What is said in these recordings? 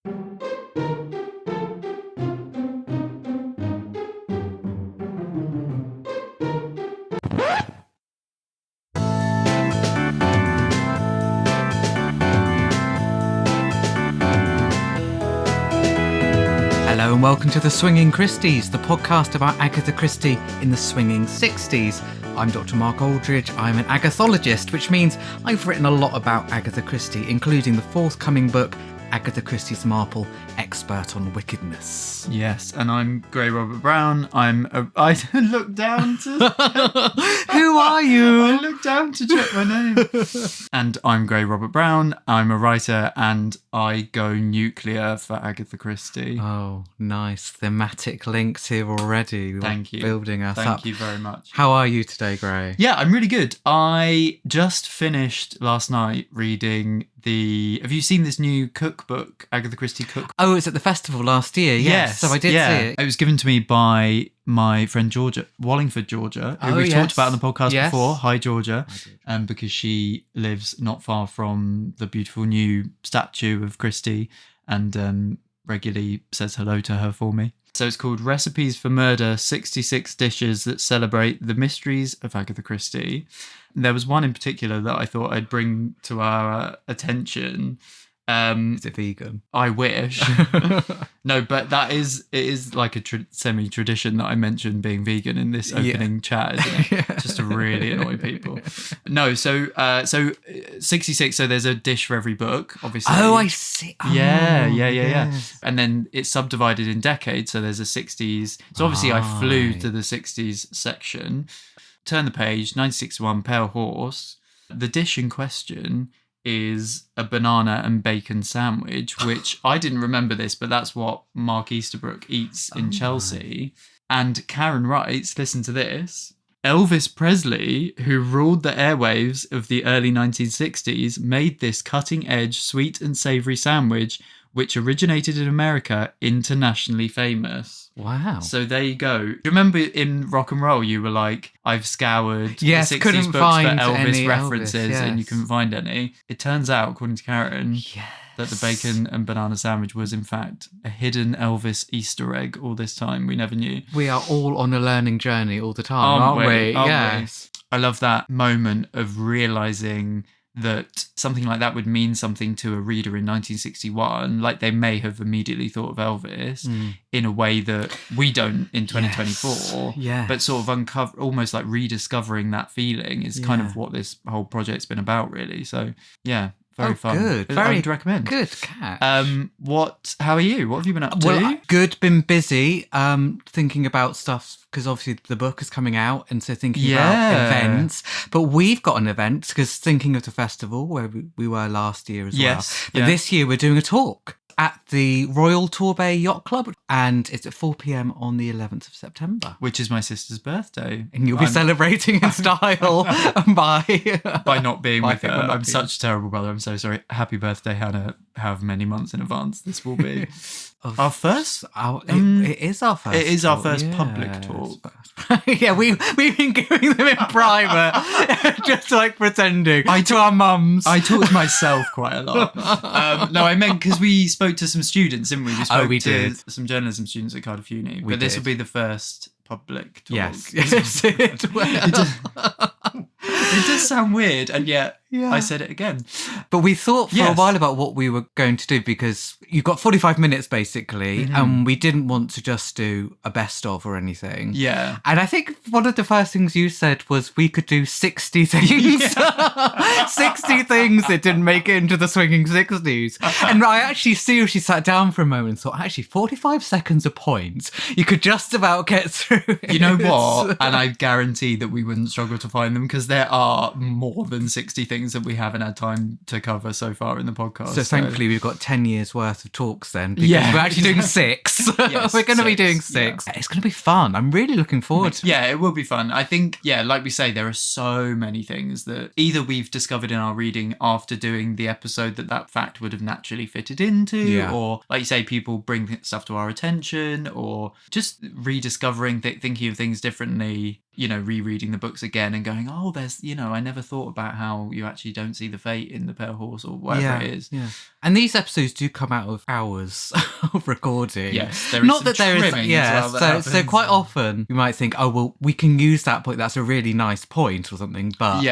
Hello and welcome to the Swinging Christies, the podcast about Agatha Christie in the swinging 60s. I'm Dr. Mark Aldridge. I'm an agathologist, which means I've written a lot about Agatha Christie, including the forthcoming book, Agatha Christie's Marple, Expert on Wickedness. Yes, and I'm Grey Robert Brown. I look down to... Who are you? I look down to check my name. And I'm Grey Robert Brown. I'm a writer and I go nuclear for Agatha Christie. Oh, nice. Thematic links here already. Thank you. Building us up. Thank you very much. How are you today, Grey? Yeah, I'm really good. I just finished last night reading have you seen this new cookbook, Agatha Christie cookbook? Oh, it was at the festival last year, yes. So I did see it. It was given to me by my friend Georgia, Wallingford, Georgia, who we've talked about on the podcast before. Hi, Georgia. Because she lives not far from the beautiful new statue of Christie and regularly says hello to her for me. So it's called Recipes for Murder, 66 Dishes That Celebrate the Mysteries of Agatha Christie. There was one in particular that I thought I'd bring to our attention. Is it vegan? I wish. No, but it is like a semi-tradition that I mentioned being vegan in this opening chat, isn't it? Just to really annoy people. No, so 66, so there's a dish for every book, obviously. Oh, I see. Oh, yeah. And then it's subdivided in decades, so there's a 60s. So obviously I flew to the 60s section. Turn the page, 1961, Pale Horse. The dish in question is a banana and bacon sandwich, which I didn't remember this, but that's what Mark Easterbrook eats in Chelsea. And Karen writes, listen to this, Elvis Presley, who ruled the airwaves of the early 1960s, made this cutting-edge, sweet and savoury sandwich, which originated in America, internationally famous. Wow. So there you go. Do you remember in Rock and Roll you were like, I've scoured the 60s couldn't books find for Elvis any references Elvis, and you couldn't find any. It turns out, according to Karen, that the bacon and banana sandwich was in fact a hidden Elvis Easter egg all this time. We never knew. We are all on a learning journey all the time, aren't we? Yes. I love that moment of realising that something like that would mean something to a reader in 1961, like they may have immediately thought of Elvis in a way that we don't in 2024, but sort of uncover, almost like rediscovering that feeling is kind of what this whole project's been about, really. So very fun. Good. I would recommend. Good cat. How are you? What have you been up to? Well, good. Been busy thinking about stuff because obviously the book is coming out, and so thinking about events. But we've got an event because thinking of the festival where we were last year as well. But this year we're doing a talk at the Royal Torbay Yacht Club, and it's at 4 p.m. on the 11th of September. Which is my sister's birthday. And you'll be celebrating in style by not being with her. I'm such a terrible brother. I'm so sorry. Happy birthday, Hannah, however many months in advance this will be. Our first? It is our first. It is our first public talk. Yeah, we've been giving them in private, just like pretending to our mums. I talk to myself quite a lot. No, I meant because we spoke to some students, didn't we? We spoke to some journalism students at Cardiff Uni. But this will be the first public talk. Yes, it will. It does sound weird, and yet I said it again. But we thought for a while about what we were going to do, because you've got 45 minutes basically, and we didn't want to just do a best of or anything. Yeah. And I think one of the first things you said was we could do 60 things. 60 things that didn't make it into the swinging 60s. And I actually seriously sat down for a moment and thought, actually, 45 seconds a point, you could just about get through it. You know what? And I guarantee that we wouldn't struggle to find them, because there are more than 60 things that we haven't had time to cover so far in the podcast. So thankfully we've got 10 years worth of talks then, because we're actually doing 6. Yes, we're going to be doing 6. Yeah. It's going to be fun. I'm really looking forward to it. Yeah, it will be fun. I think, like we say, there are so many things that either we've discovered in our reading after doing the episode that fact would have naturally fitted into, or like you say, people bring stuff to our attention, or just rediscovering, thinking of things differently rereading the books again and going, oh, there's, I never thought about how you actually don't see the fate in the Pale Horse or whatever it is. Yeah. And these episodes do come out of hours of recording. Yes, there is not that there is. Yeah, as well so quite often you might think, oh well, we can use that point. That's a really nice point or something. But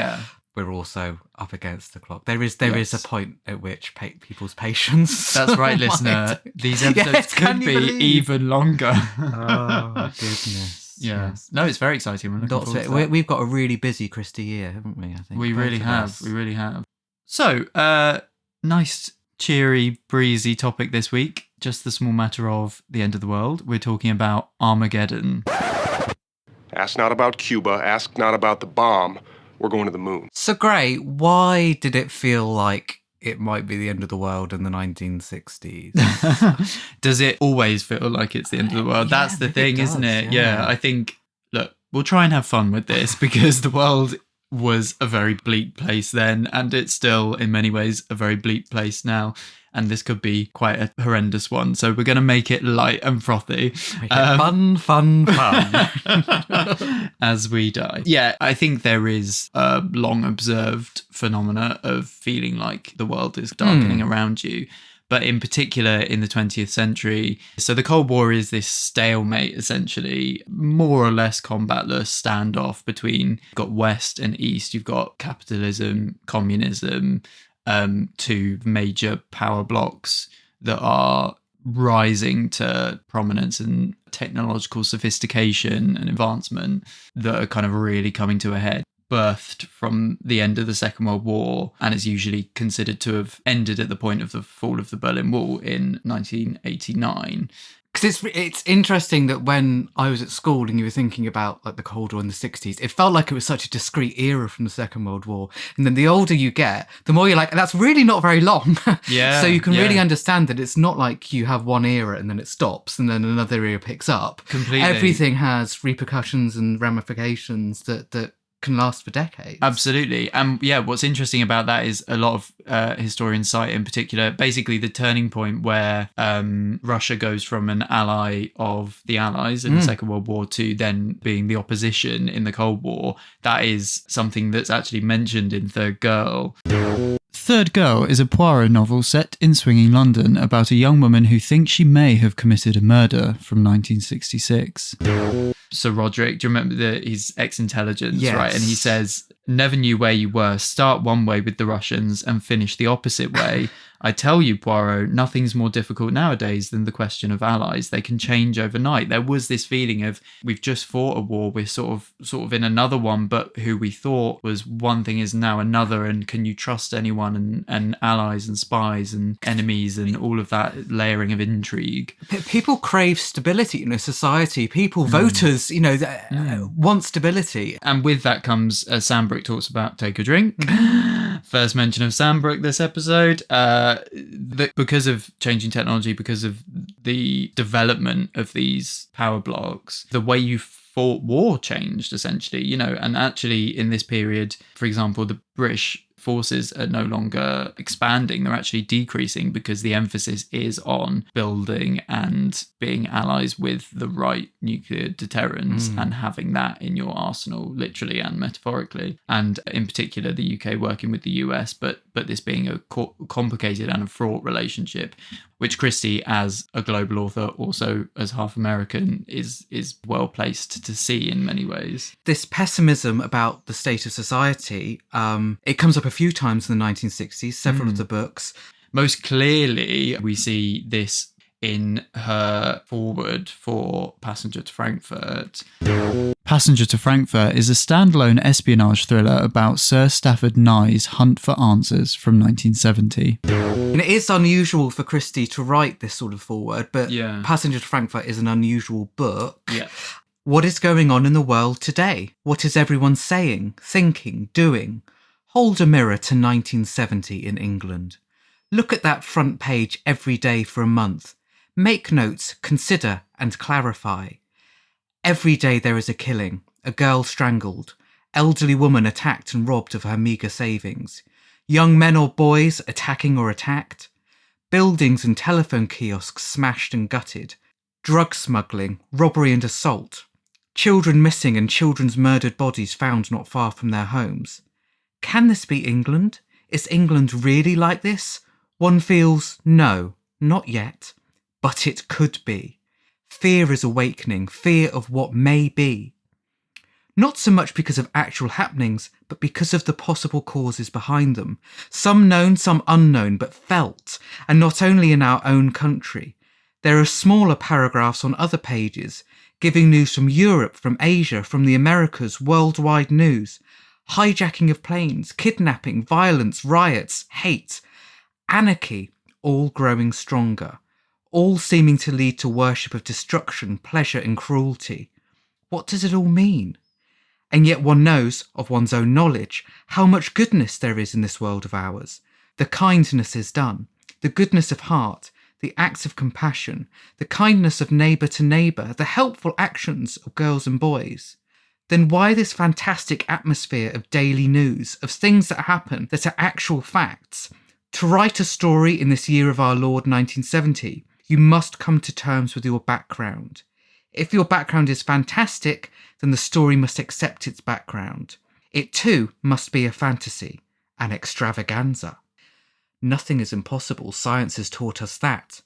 we're also up against the clock. There is a point at which people's patience. That's right, listener. These episodes could be even longer. Oh goodness. Yeah. Yes. No, it's very exciting. We're looking forward to that. We've got a really busy Christie year, haven't we? I think we really have. We really have. So, nice, cheery, breezy topic this week. Just the small matter of the end of the world. We're talking about Armageddon. Ask not about Cuba. Ask not about the bomb. We're going to the moon. So great. Why did it feel like it might be the end of the world in the 1960s? Does it always feel like it's the end of the world? That's the thing, isn't it? Yeah, I think, look, we'll try and have fun with this because the world was a very bleak place then, and it's still, in many ways, a very bleak place now. And this could be quite a horrendous one. So we're going to make it light and frothy. Fun. As we die. Yeah, I think there is a long observed phenomena of feeling like the world is darkening around you. But in particular in the 20th century. So the Cold War is this stalemate, essentially, more or less combatless standoff between, you've got West and East. You've got capitalism, communism, two major power blocks that are rising to prominence and technological sophistication and advancement that are kind of really coming to a head. Birthed from the end of the Second World War and is usually considered to have ended at the point of the fall of the Berlin Wall in 1989. Because it's interesting that when I was at school and you were thinking about like the Cold War in the 60s, it felt like it was such a discrete era from the Second World War. And then the older you get, the more you're like, that's really not very long. Yeah. So you can really understand that it's not like you have one era and then it stops and then another era picks up. Completely. Everything has repercussions and ramifications that can last for decades. Absolutely. And what's interesting about that is a lot of historians cite in particular, basically the turning point where Russia goes from an ally of the Allies in the Second World War to then being the opposition in the Cold War. That is something that's actually mentioned in Third Girl. Third Girl is a Poirot novel set in swinging London about a young woman who thinks she may have committed a murder from 1966. Sir Roderick, do you remember he's ex-intelligence, right? And he says, never knew where you were. Start one way with the Russians and finish the opposite way. I tell you, Poirot, nothing's more difficult nowadays than the question of allies. They can change overnight. There was this feeling of we've just fought a war. We're sort of in another one, but who we thought was one thing is now another. And can you trust anyone? And allies and spies and enemies and all of that layering of intrigue. People crave stability in a society. People, voters, want stability. And with that comes, as Sandbrook talks about, take a drink. First mention of Sandbrook this episode. Because of changing technology, because of the development of these power blocks, the way you fought war changed, essentially, and actually in this period, for example, the British forces are no longer expanding, they're actually decreasing because the emphasis is on building and being allies with the right nuclear deterrents and having that in your arsenal, literally and metaphorically. And in particular, the UK working with the US, but this being a complicated and a fraught relationship, which Christie, as a global author, also as half American, is well placed to see in many ways. This pessimism about the state of society, it comes up a few times in the 1960s, several of the books. Most clearly, we see this in her foreword for Passenger to Frankfurt. Passenger to Frankfurt is a standalone espionage thriller about Sir Stafford Nye's hunt for answers from 1970. And it is unusual for Christie to write this sort of foreword, but Passenger to Frankfurt is an unusual book. Yeah. What is going on in the world today? What is everyone saying, thinking, doing? Hold a mirror to 1970 in England. Look at that front page every day for a month. Make notes, consider and clarify. Every day there is a killing, a girl strangled, elderly woman attacked and robbed of her meagre savings, young men or boys attacking or attacked, buildings and telephone kiosks smashed and gutted, drug smuggling, robbery and assault, children missing and children's murdered bodies found not far from their homes. Can this be England? Is England really like this? One feels, no, not yet, but it could be. Fear is awakening, fear of what may be. Not so much because of actual happenings, but because of the possible causes behind them. Some known, some unknown, but felt, and not only in our own country. There are smaller paragraphs on other pages, giving news from Europe, from Asia, from the Americas, worldwide news. Hijacking of planes, kidnapping, violence, riots, hate, anarchy, all growing stronger. All seeming to lead to worship of destruction, pleasure and cruelty. What does it all mean? And yet one knows, of one's own knowledge, how much goodness there is in this world of ours. The kindness is done, the goodness of heart, the acts of compassion, the kindness of neighbour to neighbour, the helpful actions of girls and boys. Then why this fantastic atmosphere of daily news, of things that happen that are actual facts? To write a story in this year of our Lord 1970, you must come to terms with your background. If your background is fantastic, then the story must accept its background. It too must be a fantasy, an extravaganza. Nothing is impossible, science has taught us that.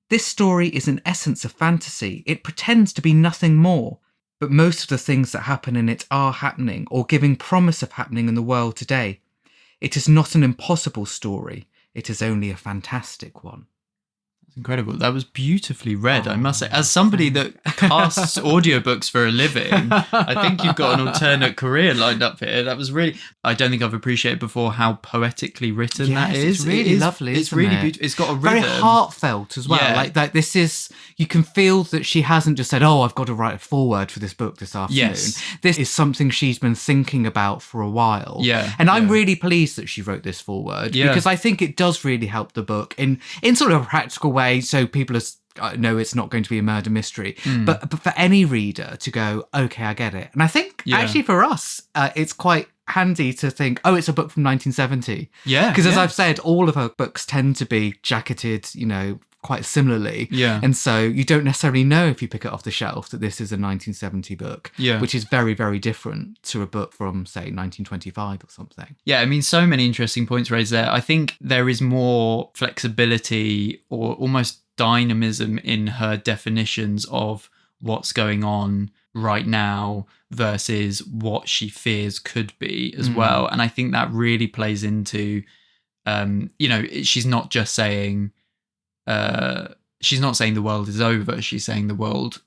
This story is in essence a fantasy, it pretends to be nothing more, but most of the things that happen in it are happening, or giving promise of happening in the world today. It is not an impossible story, it is only a fantastic one. Incredible. That was beautifully read, I must say. As somebody that casts audiobooks for a living, I think you've got an alternate career lined up here. That was really... I don't think I've appreciated before how poetically written that is. It's really lovely, It's really beautiful. It's got a rhythm. Very heartfelt as well. Yeah. Like this is... You can feel that she hasn't just said, oh, I've got to write a foreword for this book this afternoon. Yes. This is something she's been thinking about for a while. Yeah. And I'm really pleased that she wrote this foreword because I think it does really help the book in sort of a practical way, so people know it's not going to be a murder mystery, but for any reader to go, okay, I get it. And I think actually for us, it's quite handy to think, oh, it's a book from 1970. Yeah. Because as I've said, all of her books tend to be jacketed, quite similarly. Yeah. And so you don't necessarily know if you pick it off the shelf that this is a 1970 book, which is very, very different to a book from, say, 1925 or something. Yeah, I mean, so many interesting points raised there. I think there is more flexibility or almost dynamism in her definitions of what's going on right now versus what she fears could be as well. And I think that really plays into, she's not just saying... she's not saying the world is over. She's saying the world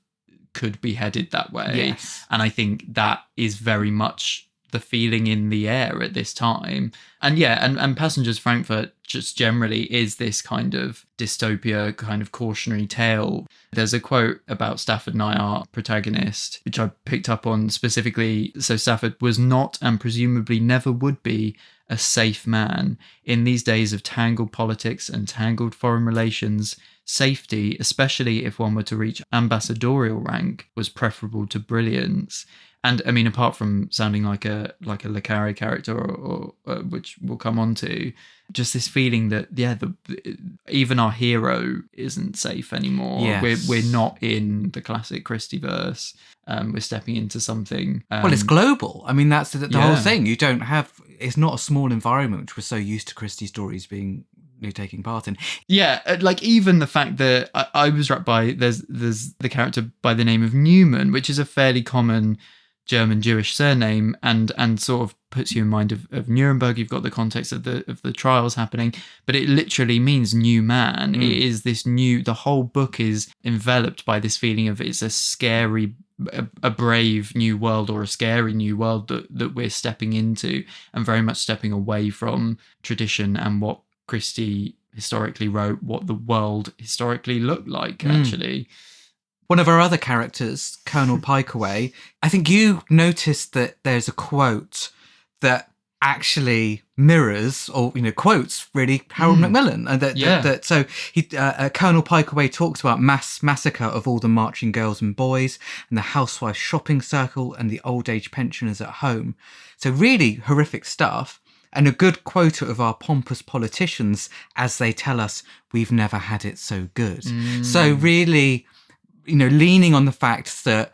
could be headed that way. Yes. And I think that is very much the feeling in the air at this time. And and Passengers Frankfurt just generally is this kind of dystopia, kind of cautionary tale. There's a quote about Stafford Knight, our protagonist, which I picked up on specifically. So Stafford was not, and presumably never would be, a safe man. In these days of tangled politics and tangled foreign relations, safety, especially if one were to reach ambassadorial rank, was preferable to brilliance. And I mean, apart from sounding like a Le Carre character, or which we'll come on to, just this feeling that even our hero isn't safe anymore. Yes. We're not in the classic Christie verse. We're stepping into something. Well, it's global. I mean, that's the whole thing. You don't have. It's not a small environment, which we're so used to Christie stories being taking part in. Yeah, like even the fact that I was struck by there's the character by the name of Newman, which is a fairly common German Jewish surname, and sort of puts you in mind of Nuremberg. You've got the context of the trials happening, but it literally means new man. It is this new. The whole book is enveloped by this feeling of it's a scary, a brave new world, or a scary new world that we're stepping into, and very much stepping away from tradition and what Christie historically wrote, what the world historically looked like. Actually. One of our other characters, Colonel Pikeway, I think you noticed that there's a quote that actually mirrors or quotes really Harold Macmillan, and so Colonel Pikeway talks about mass massacre of all the marching girls and boys, and the housewife shopping circle, and the old age pensioners at home. So really horrific stuff. And a good quota of our pompous politicians as they tell us we've never had it so good. So really, leaning on the fact that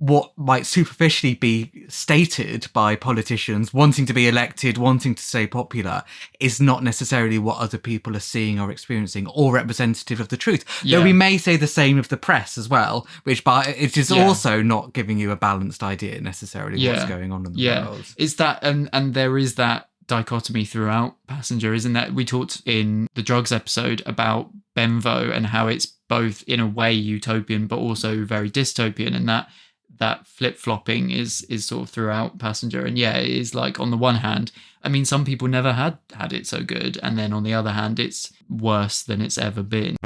what might superficially be stated by politicians wanting to be elected, wanting to stay popular, is not necessarily what other people are seeing or experiencing or representative of the truth. Yeah. Though we may say the same of the press as well, which it is also not giving you a balanced idea necessarily what's going on in the world. Is that and there is that dichotomy throughout Passenger, isn't that? We talked in the drugs episode about Benvo and how it's both in a way utopian but also very dystopian, and that flip-flopping is sort of throughout Passenger. And it is like, on the one hand, I mean, some people never had it so good, and then on the other hand, it's worse than it's ever been.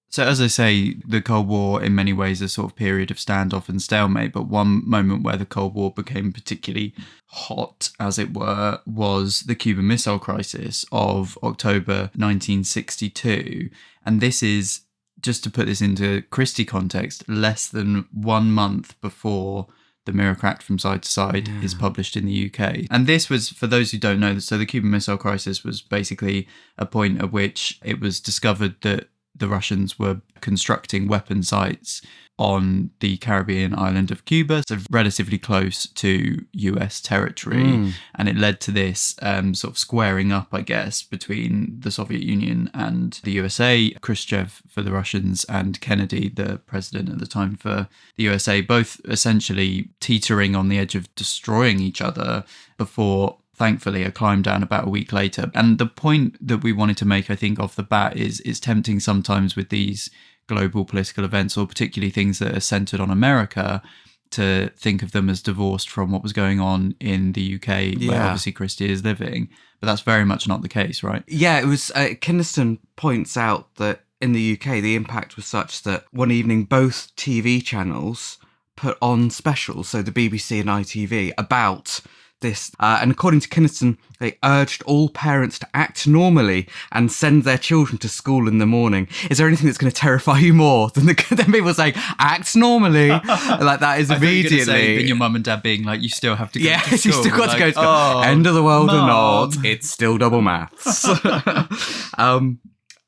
So as I say, the Cold War in many ways a sort of period of standoff and stalemate, but one moment where the Cold War became particularly hot, as it were, was the Cuban Missile Crisis of October 1962. And this is, just to put this into Christie context, less than 1 month before The Mirror Cracked from Side to Side is published in the UK. And this was, for those who don't know, so the Cuban Missile Crisis was basically a point at which it was discovered that the Russians were constructing weapon sites on the Caribbean island of Cuba, so relatively close to US territory. And it led to this sort of squaring up, I guess, between the Soviet Union and the USA. Khrushchev for the Russians and Kennedy, the president at the time for the USA, both essentially teetering on the edge of destroying each other before, thankfully, a climb down about a week later. And the point that we wanted to make, I think, off the bat is tempting sometimes with these global political events, or particularly things that are centred on America, to think of them as divorced from what was going on in the UK, where obviously Christie is living. But that's very much not the case, right? Yeah, it was. Kynaston points out that in the UK, the impact was such that one evening both TV channels put on specials, so the BBC and ITV, about this. And according to Kynaston, they urged all parents to act normally and send their children to school in the morning. Is there anything that's going to terrify you more than people saying, act normally? Like, that is immediately... Than your mum and dad being like, you still have to go to school. You still got to go to school. End of the world or not, it's still double maths.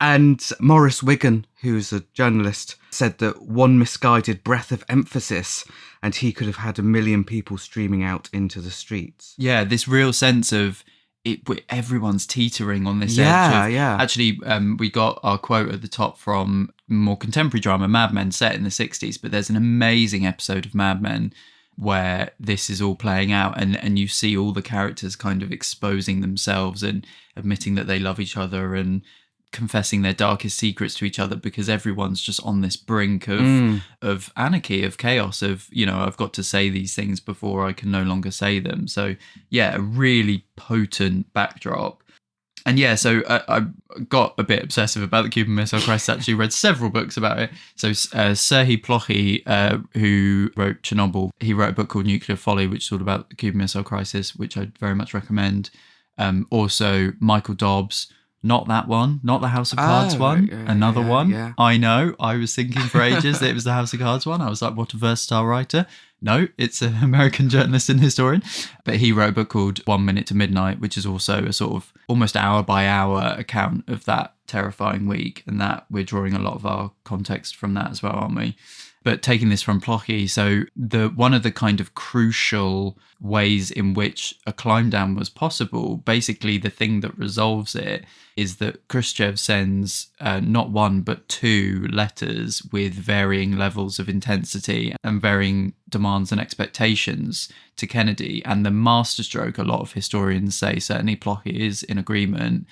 And Maurice Wigan, who's a journalist, said that one misguided breath of emphasis and he could have had 1 million people streaming out into the streets. Yeah, this real sense of everyone's teetering on this edge. Actually, we got our quote at the top from more contemporary drama, Mad Men, set in the 60s, but there's an amazing episode of Mad Men where this is all playing out, and you see all the characters kind of exposing themselves and admitting that they love each other and confessing their darkest secrets to each other, because everyone's just on this brink of anarchy, of chaos, of, I've got to say these things before I can no longer say them. So a really potent backdrop. And so I got a bit obsessive about the Cuban Missile Crisis. Actually read several books about it. So Serhii Plokhy, who wrote Chernobyl, he wrote a book called Nuclear Folly, which is all about the Cuban Missile Crisis, which I'd very much recommend. Also Michael Dobbs, not that one, not the House of Cards one, another one. Yeah. I know, I was thinking for ages that it was the House of Cards one. I was like, what a versatile writer. No, it's an American journalist and historian. But he wrote a book called 1 Minute to Midnight, which is also a sort of almost hour by hour account of that terrifying week. And that we're drawing a lot of our context from that as well, aren't we? But taking this from Plokhy, so one of the kind of crucial ways in which a climb down was possible, basically the thing that resolves it, is that Khrushchev sends not one but 2 letters with varying levels of intensity and varying demands and expectations to Kennedy. And the masterstroke, a lot of historians say, certainly Plokhy is in agreement,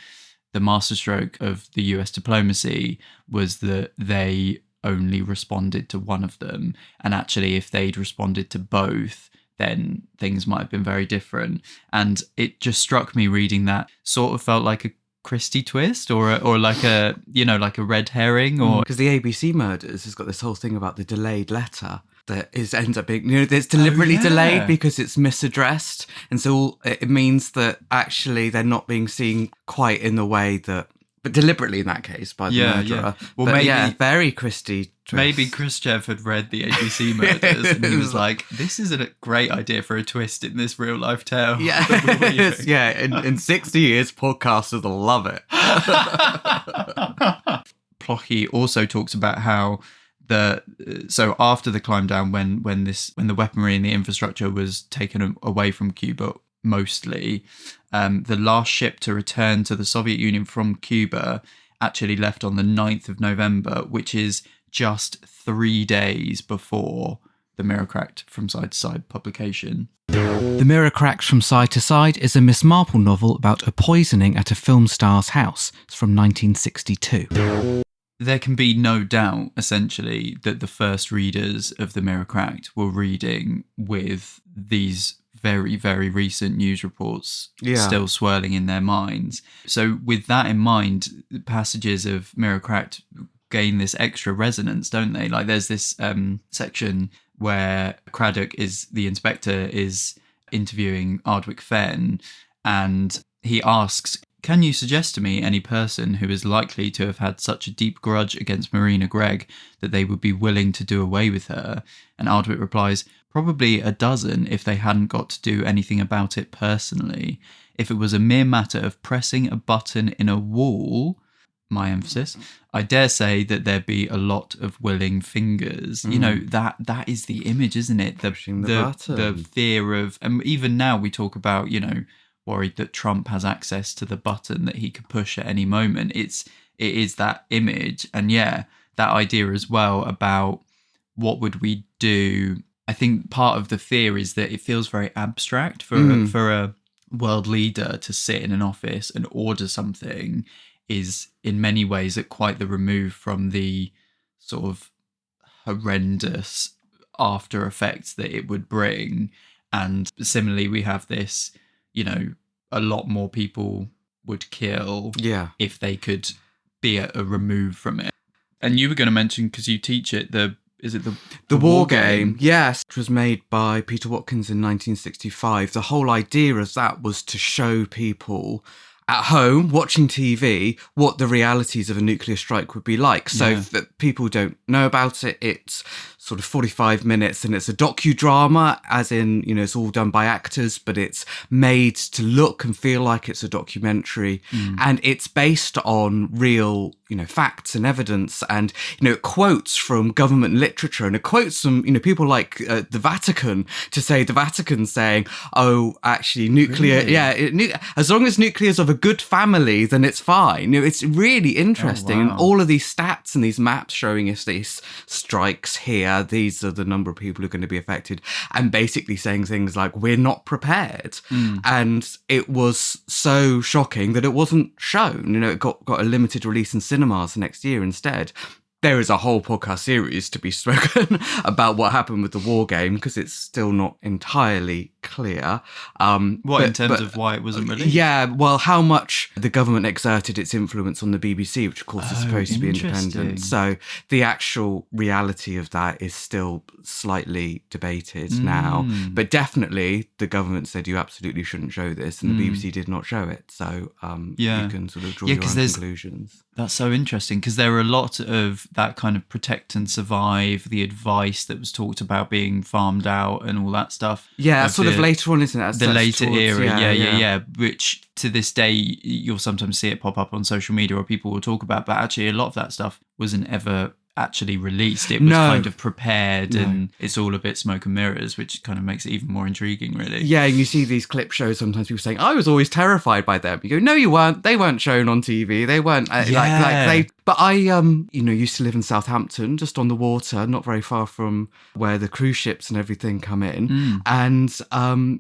the masterstroke of the US diplomacy was that they only responded to one of them, and actually if they'd responded to both, then things might have been very different. And it just struck me reading that, sort of felt like a Christie twist, or like a like a red herring, or because the ABC Murders has got this whole thing about the delayed letter that ends up being, it's deliberately delayed because it's misaddressed, and so it means that actually they're not being seen quite in the way that, but deliberately in that case by the murderer. Well, but very Christie twist. Maybe Khrushchev had read the ABC Murders and he was like, this is a great idea for a twist in this real life tale. In 60 years podcasters will love it. Plokhy also talks about how So after the climb down, when the weaponry and the infrastructure was taken away from Cuba, mostly, the last ship to return to the Soviet Union from Cuba actually left on the 9th of November, which is just 3 days before The Mirror Cracked from Side to Side publication. The Mirror Cracked from Side to Side is a Miss Marple novel about a poisoning at a film star's house. It's from 1962. There can be no doubt, essentially, that the first readers of The Mirror Cracked were reading with these very, very recent news reports still swirling in their minds. So with that in mind, the passages of Mirror Cracked gain this extra resonance, don't they? Like there's this section where Craddock, the inspector, is interviewing Ardwick Fenn, and he asks, "Can you suggest to me any person who is likely to have had such a deep grudge against Marina Gregg that they would be willing to do away with her?" And Ardwick replies, "Probably a dozen if they hadn't got to do anything about it personally. If it was a mere matter of pressing a button in a wall," my emphasis, "I dare say that there'd be a lot of willing fingers." You know, that is the image, isn't it? The fear of, and even now we talk about, worried that Trump has access to the button that he could push at any moment. It is that image. And that idea as well about what would we do. I think part of the fear is that it feels very abstract for a world leader to sit in an office and order something is in many ways at quite the remove from the sort of horrendous after effects that it would bring. And similarly, we have this, a lot more people would kill if they could be at a remove from it. And you were going to mention, because you teach it, the War Game? Yes, it was made by Peter Watkins in 1965. The whole idea of that was to show people at home watching TV what the realities of a nuclear strike would be like. So that people don't know about it, it's sort of 45 minutes and it's a docudrama, as in, it's all done by actors, but it's made to look and feel like it's a documentary. And it's based on real, facts and evidence. And, it quotes from government literature, and it quotes from, people like the Vatican, to say the Vatican's saying, oh, actually nuclear, as long as nuclear is of a good family, then it's fine. It's really interesting. And all of these stats and these maps showing us these strikes here, these are the number of people who are going to be affected, and basically saying things like, we're not prepared. And it was so shocking that it wasn't shown. It got a limited release in cinemas the next year instead. There is a whole podcast series to be spoken about what happened with the War Game, because it's still not entirely clear. In terms of why it wasn't released? Yeah, well, how much the government exerted its influence on the BBC, which of course is supposed to be independent. So the actual reality of that is still slightly debated now. But definitely the government said you absolutely shouldn't show this, and the BBC did not show it. So you can sort of draw your own conclusions. That's so interesting, because there are a lot of that kind of protect and survive, the advice that was talked about being farmed out and all that stuff. Yeah, sort of later on, isn't it? The later era, which to this day you'll sometimes see it pop up on social media, or people will talk about, but actually a lot of that stuff wasn't ever actually released. It was kind of prepared, and it's all a bit smoke and mirrors, which kind of makes it even more intriguing, really. Yeah, and you see these clip shows sometimes, people saying, I was always terrified by them. You go, no, you weren't. They weren't shown on TV. They weren't But I, used to live in Southampton, just on the water, not very far from where the cruise ships and everything come in. And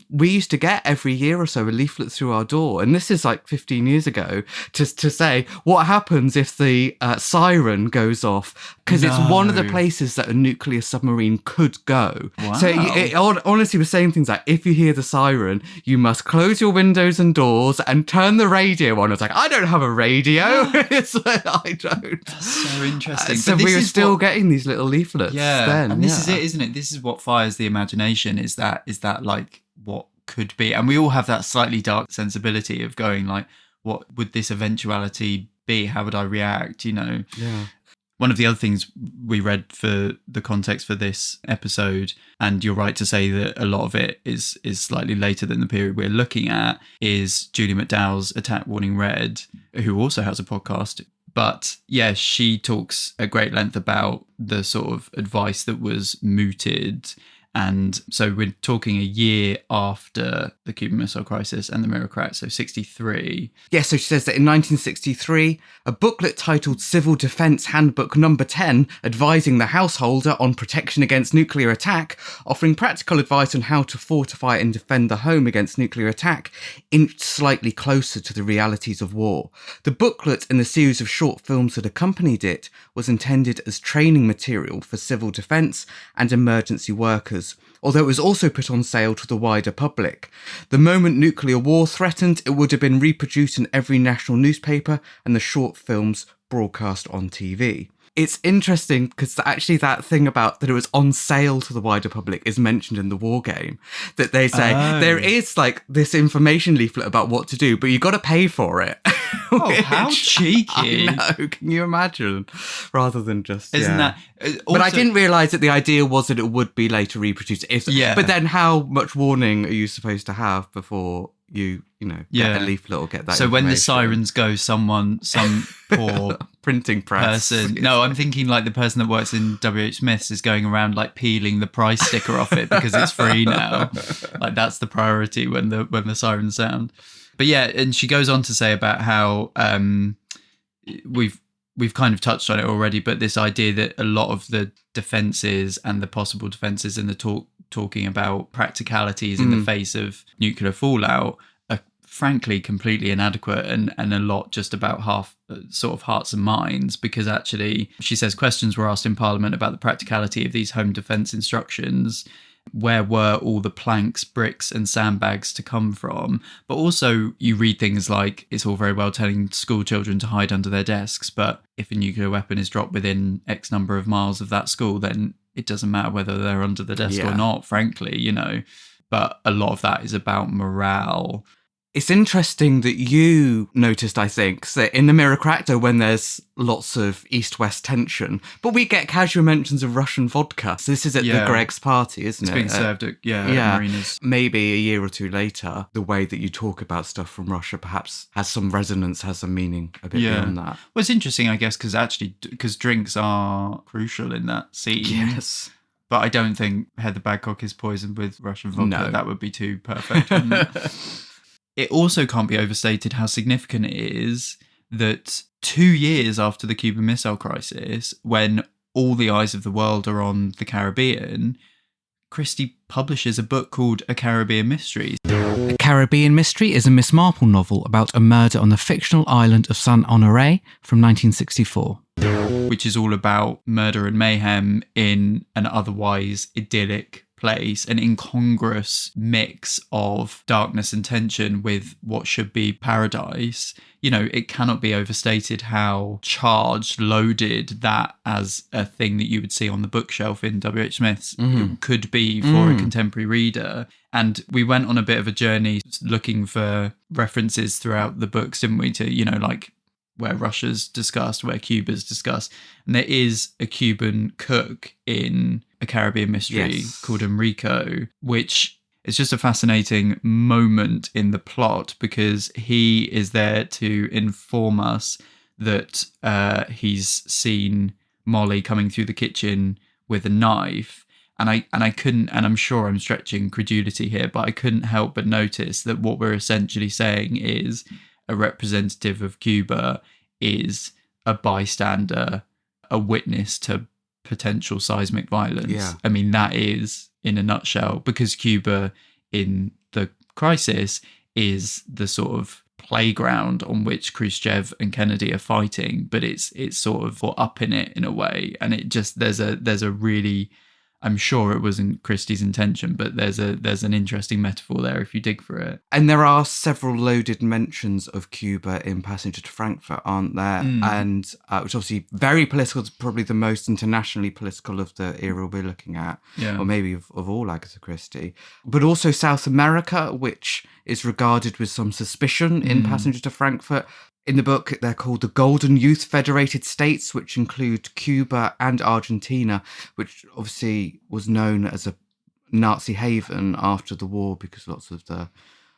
we used to get every year or so a leaflet through our door. And this is like 15 years ago, to say what happens if the siren goes off, because it's one of the places that a nuclear submarine could go. Wow. So it honestly was saying things like, if you hear the siren, you must close your windows and doors and turn the radio on. I was like, I don't have a radio. It's like, I don't. That's so interesting. So we were still getting these little leaflets then. And this is it, isn't it? This is what fires the imagination, is that like what could be. And we all have that slightly dark sensibility of going like, what would this eventuality be? How would I react? Yeah. One of the other things we read for the context for this episode, and you're right to say that a lot of it is slightly later than the period we're looking at, is Julie McDowell's Attack Warning Red, who also has a podcast, But yeah, she talks at great length about the sort of advice that was mooted. And so we're talking a year after the Cuban Missile Crisis and the Mirror Crack, so 63. Yeah, so she says that in 1963, a booklet titled Civil Defense Handbook Number 10, advising the householder on protection against nuclear attack, offering practical advice on how to fortify and defend the home against nuclear attack, inched slightly closer to the realities of war. The booklet and the series of short films that accompanied it was intended as training material for civil defense and emergency workers, although it was also put on sale to the wider public. The moment nuclear war threatened, it would have been reproduced in every national newspaper and the short films broadcast on TV. It's interesting because actually that thing about that it was on sale to the wider public is mentioned in the war game. That they say there is like this information leaflet about what to do, but you got to pay for it. Oh, how cheeky. I know, can you imagine? Rather than just... Isn't that... Also, but I didn't realise that the idea was that it would be later reproduced. But then how much warning are you supposed to have before you get a leaflet or get that So when the sirens go, some poor printing press person... No, I'm thinking like the person that works in WH Smith's is going around like peeling the price sticker off it because it's free now. Like that's the priority when the sirens sound. But yeah, and she goes on to say about how we've kind of touched on it already, but this idea that a lot of the defences and the possible defences and the talking about practicalities in the face of nuclear fallout are frankly completely inadequate and a lot just about sort of hearts and minds, because actually she says questions were asked in Parliament about the practicality of these home defence instructions. Where were all the planks, bricks and sandbags to come from? But also you read things like it's all very well telling school children to hide under their desks, but if a nuclear weapon is dropped within X number of miles of that school, then it doesn't matter whether they're under the desk or not, frankly, But a lot of that is about morale. It's interesting that you noticed, I think, that in the Mirror Crackdoor when there's lots of East-West tension, but we get casual mentions of Russian vodka. So this is at the Greg's party, isn't it? It's being served at marinas. Maybe a year or two later, the way that you talk about stuff from Russia perhaps has some resonance, has some meaning a bit beyond that. Well, it's interesting, I guess, because drinks are crucial in that scene. Yes. But I don't think Heather Babcock is poisoned with Russian vodka. No. That would be too perfect, wouldn't it? It also can't be overstated how significant it is that 2 years after the Cuban Missile Crisis, when all the eyes of the world are on the Caribbean, Christie publishes a book called A Caribbean Mystery. A Caribbean Mystery is a Miss Marple novel about a murder on the fictional island of Saint Honoré from 1964. Which is all about murder and mayhem in an otherwise idyllic place, an incongruous mix of darkness and tension with what should be paradise. It cannot be overstated how charged, loaded that as a thing that you would see on the bookshelf in W.H. Smith's could be for a contemporary reader. And we went on a bit of a journey looking for references throughout the books, didn't we, to, like where Russia's discussed, where Cuba's discussed. And there is a Cuban cook in A Caribbean Mystery called Enrico, which is just a fascinating moment in the plot because he is there to inform us that he's seen Molly coming through the kitchen with a knife. And I couldn't, and I'm sure I'm stretching credulity here, but I couldn't help but notice that what we're essentially saying is a representative of Cuba is a bystander, a witness to potential seismic violence. Yeah. I mean, that is, in a nutshell, because Cuba in the crisis is the sort of playground on which Khrushchev and Kennedy are fighting, but it's sort of up in it in a way. And it just, there's a really, I'm sure it wasn't Christie's intention, but there's an interesting metaphor there if you dig for it. And there are several loaded mentions of Cuba in Passenger to Frankfurt, aren't there? And which obviously very political, probably the most internationally political of the era we're looking at, or maybe of all Agatha Christie. But also South America, which is regarded with some suspicion in Passenger to Frankfurt. In the book, they're called the Golden Youth Federated States, which include Cuba and Argentina, which obviously was known as a Nazi haven after the war because lots of the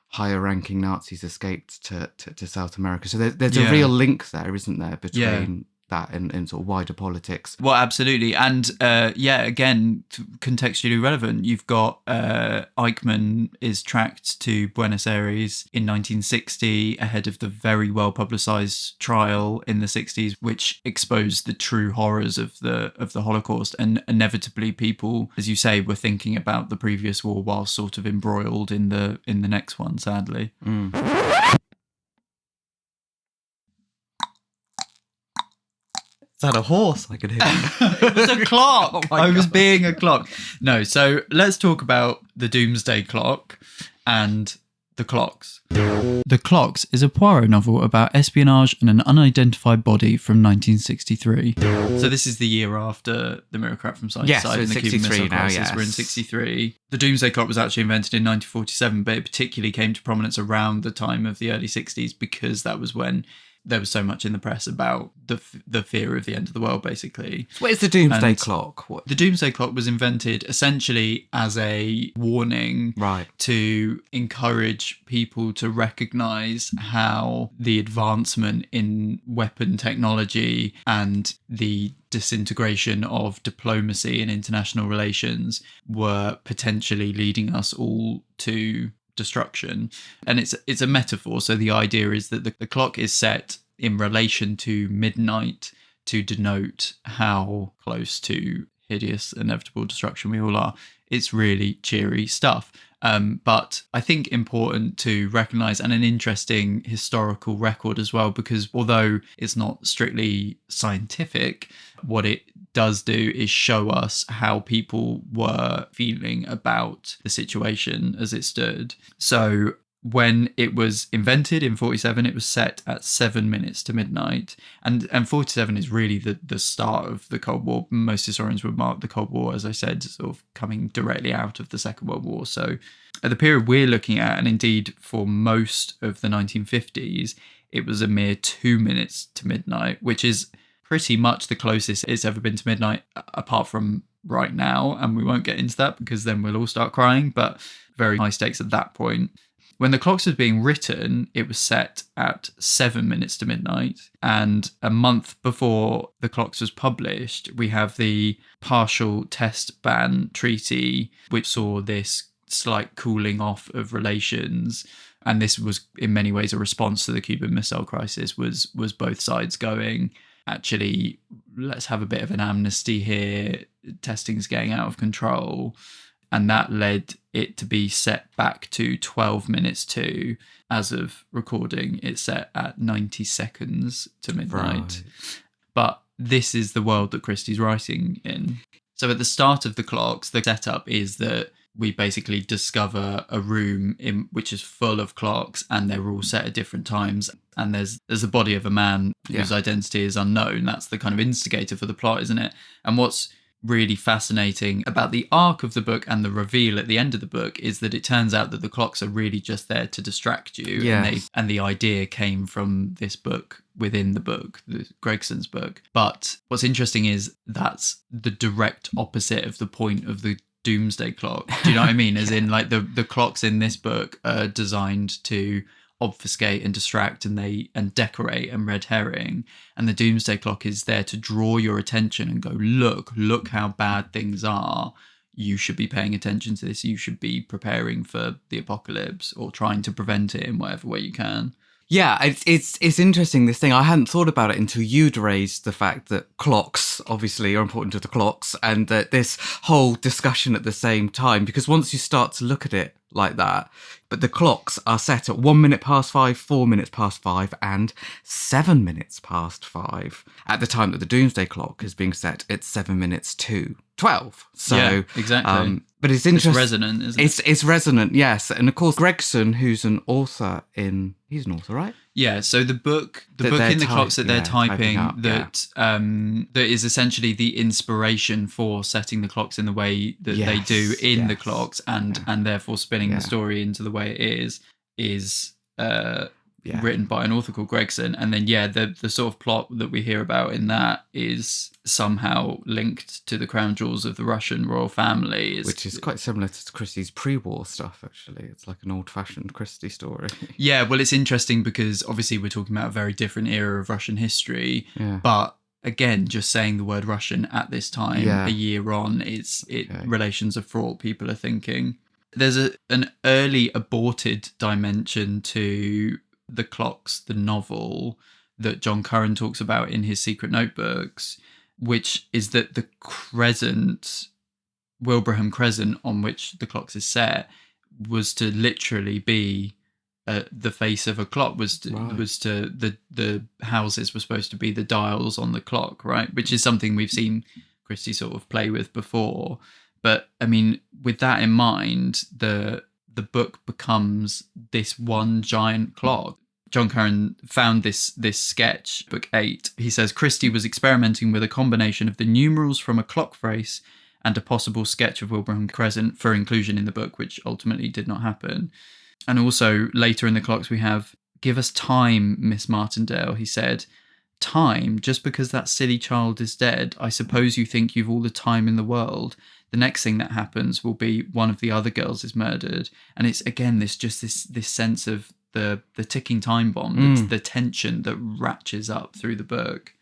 higher ranking Nazis escaped to South America. So there's a real link there, isn't there, between that and sort of wider politics. Well, absolutely. And again, contextually relevant, you've got Eichmann is tracked to Buenos Aires in 1960 ahead of the very well publicized trial in the 60s, which exposed the true horrors of the Holocaust. And inevitably people, as you say, were thinking about the previous war while sort of embroiled in the next one, sadly. Is that a horse? I could hear. It was a clock. Oh I was being a clock. No, so let's talk about the Doomsday Clock and the Clocks. The Clocks is a Poirot novel about espionage and an unidentified body from 1963. So this is the year after the Mirror from Side to Side and the Cuban Missile Crisis. We're in 63. The Doomsday Clock was actually invented in 1947, but it particularly came to prominence around the time of the early 60s because that was when there was so much in the press about the fear of the end of the world, basically. What is the Doomsday Clock? The Doomsday Clock was invented essentially as a warning to encourage people to recognise how the advancement in weapon technology and the disintegration of diplomacy and international relations were potentially leading us all to destruction. And it's a metaphor. So the idea is that the clock is set in relation to midnight to denote how close to hideous, inevitable destruction we all are. It's really cheery stuff. But I think important to recognise, and an interesting historical record as well, because although it's not strictly scientific, what it does do is show us how people were feeling about the situation as it stood. So when it was invented in 47, it was set at 7 minutes to midnight. And 47 is really the start of the Cold War. Most historians would mark the Cold War, as I said, sort of coming directly out of the Second World War. So at the period we're looking at, and indeed for most of the 1950s, it was a mere 2 minutes to midnight, which is pretty much the closest it's ever been to midnight, apart from right now. And we won't get into that because then we'll all start crying, but very high stakes at that point. When the Clocks was being written, it was set at 7 minutes to midnight. And a month before the Clocks was published, we have the Partial Test Ban Treaty, which saw this slight cooling off of relations. And this was in many ways a response to the Cuban Missile Crisis, was both sides going, actually, let's have a bit of an amnesty here. Testing's getting out of control. And that led it to be set back to 12 minutes to, as of recording, it's set at 90 seconds to midnight. Right. But this is the world that Christie's writing in. So at the start of the Clocks, the setup is that we basically discover a room which is full of clocks, and they're all set at different times. And there's the body of a man whose identity is unknown. That's the kind of instigator for the plot, isn't it? And what's really fascinating about the arc of the book and the reveal at the end of the book is that it turns out that the clocks are really just there to distract you. Yes. And the idea came from this book within the book, Gregson's book. But what's interesting is that's the direct opposite of the point of the Doomsday Clock. Do you know what I mean? As in, like, the clocks in this book are designed to obfuscate and distract and decorate and red herring, and the Doomsday Clock is there to draw your attention and go, look how bad things are. You should be paying attention to this. You should be preparing for the apocalypse or trying to prevent it in whatever way you can. Yeah, it's interesting, this thing. I hadn't thought about it until you'd raised the fact that clocks obviously are important to the clocks, and that this whole discussion at the same time, because once you start to look at it like that, but the clocks are set at 1 minute past 5, 4 minutes past 5, and 7 minutes past 5 at the time that the Doomsday Clock is being set at 7 minutes to 12. So yeah, exactly. But it's interesting. It's resonant, isn't it? It's resonant, yes. And of course, Gregson, who's an author he's an author, right? Yeah. So the book in the clocks that they're typing that is essentially the inspiration for setting the clocks in the way that they do in the clocks, and therefore spinning the story into the way it is written by an author called Gregson. And then, the sort of plot that we hear about in that is somehow linked to the crown jewels of the Russian royal family. Which is quite similar to Christie's pre-war stuff, actually. It's like an old-fashioned Christie story. Yeah, well, it's interesting because obviously we're talking about a very different era of Russian history, but again, just saying the word Russian at this time, a year on, relations are fraught, people are thinking. There's an early aborted dimension to The Clocks, the novel, that John Curran talks about in his Secret Notebooks, which is that the crescent, Wilbraham Crescent, on which The Clocks is set, was to literally be the face of a clock, the houses were supposed to be the dials on the clock, right? Which is something we've seen Christie sort of play with before. But I mean, with that in mind, the book becomes this one giant clock. John Curran found this sketch, book 8. He says Christie was experimenting with a combination of the numerals from a clock face and a possible sketch of Wilbraham Crescent for inclusion in the book, which ultimately did not happen. And also later in The Clocks we have, "Give us time, Miss Martindale," he said. "Time? Just because that silly child is dead, I suppose you think you've all the time in the world. The next thing that happens will be one of the other girls is murdered." And it's, again, this sense of the ticking time bomb, the tension that ratchets up through the book.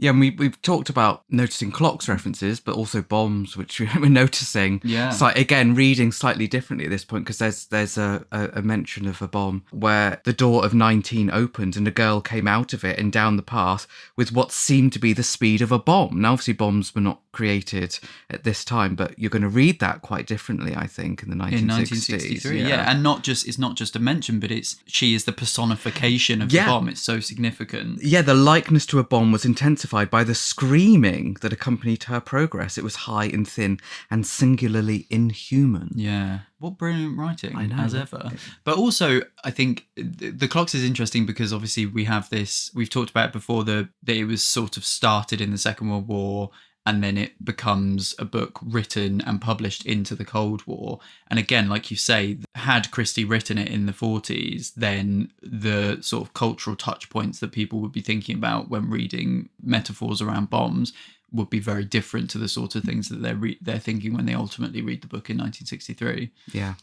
Yeah, and we've talked about noticing clocks references, but also bombs, which we're noticing. Yeah. So again, reading slightly differently at this point, because there's a mention of a bomb where the door of 19 opened and a girl came out of it and down the path with what seemed to be the speed of a bomb. Now, obviously, bombs were not created at this time, but you're going to read that quite differently, I think, in the 1960s. In 1963, and it's not just a mention, but she is the personification of the bomb. It's so significant. Yeah, the likeness to a bomb was intensified by the screaming that accompanied her progress. It was high and thin and singularly inhuman. Yeah. What brilliant writing, I know, as ever. But also, I think The Clocks is interesting because obviously we have this, we've talked about it before, that it was sort of started in the Second World War, and then it becomes a book written and published into the Cold War. And again, like you say, had Christie written it in the 40s, then the sort of cultural touch points that people would be thinking about when reading metaphors around bombs would be very different to the sort of things that they're thinking when they ultimately read the book in 1963. Yeah.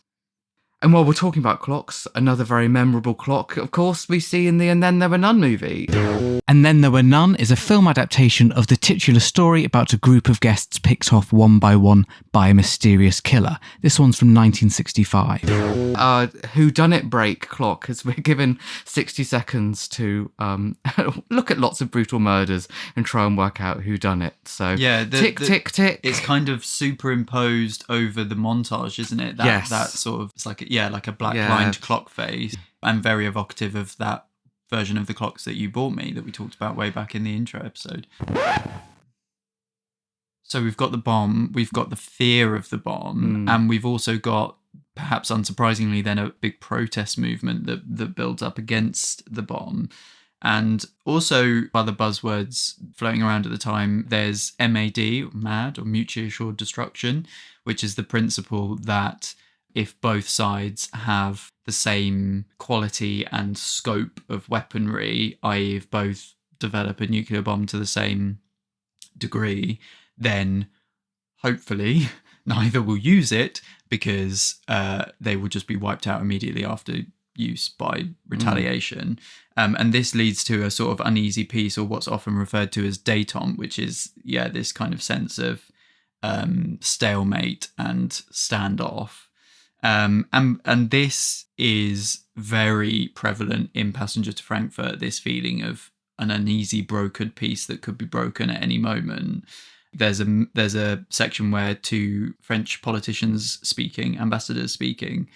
And while we're talking about clocks, another very memorable clock, of course, we see in the And Then There Were None movie. And Then There Were None is a film adaptation of the titular story about a group of guests picked off one by a mysterious killer. This one's from 1965. Whodunit break clock, as we're given 60 seconds to look at lots of brutal murders and try and work out who done it. So tick, tick, tick. It's kind of superimposed over the montage, isn't it? Yes. That sort of, it's like a black lined clock face, and very evocative of that version of the clocks that you bought me that we talked about way back in the intro episode. So we've got the bomb, we've got the fear of the bomb, and we've also got, perhaps unsurprisingly then, a big protest movement that builds up against the bomb. And also other buzzwords floating around at the time, there's MAD, MAD, or mutually assured destruction, which is the principle that if both sides have the same quality and scope of weaponry, i.e. if both develop a nuclear bomb to the same degree, then hopefully neither will use it, because they will just be wiped out immediately after use by retaliation. And this leads to a sort of uneasy peace, or what's often referred to as détente, which is, this kind of sense of stalemate and standoff. And this is very prevalent in Passenger to Frankfurt, this feeling of an uneasy, brokered peace that could be broken at any moment. There's a section where two French politicians speaking, ambassadors speaking,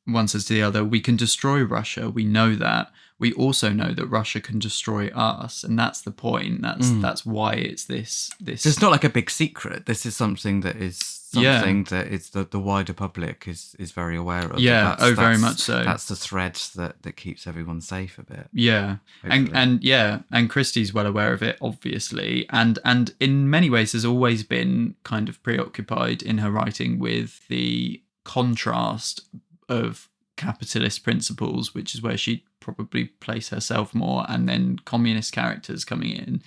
one says to the other, "We can destroy Russia, we know that. We also know that Russia can destroy us." And that's the point. That's why it's this. So it's not like a big secret. This is something that is something that is the wider public is very aware of. Yeah, very much so. That's the thread that keeps everyone safe a bit. Yeah, and Christie's well aware of it, obviously, and in many ways has always been kind of preoccupied in her writing with the contrast of capitalist principles, which is where she probably place herself more, and then communist characters coming in.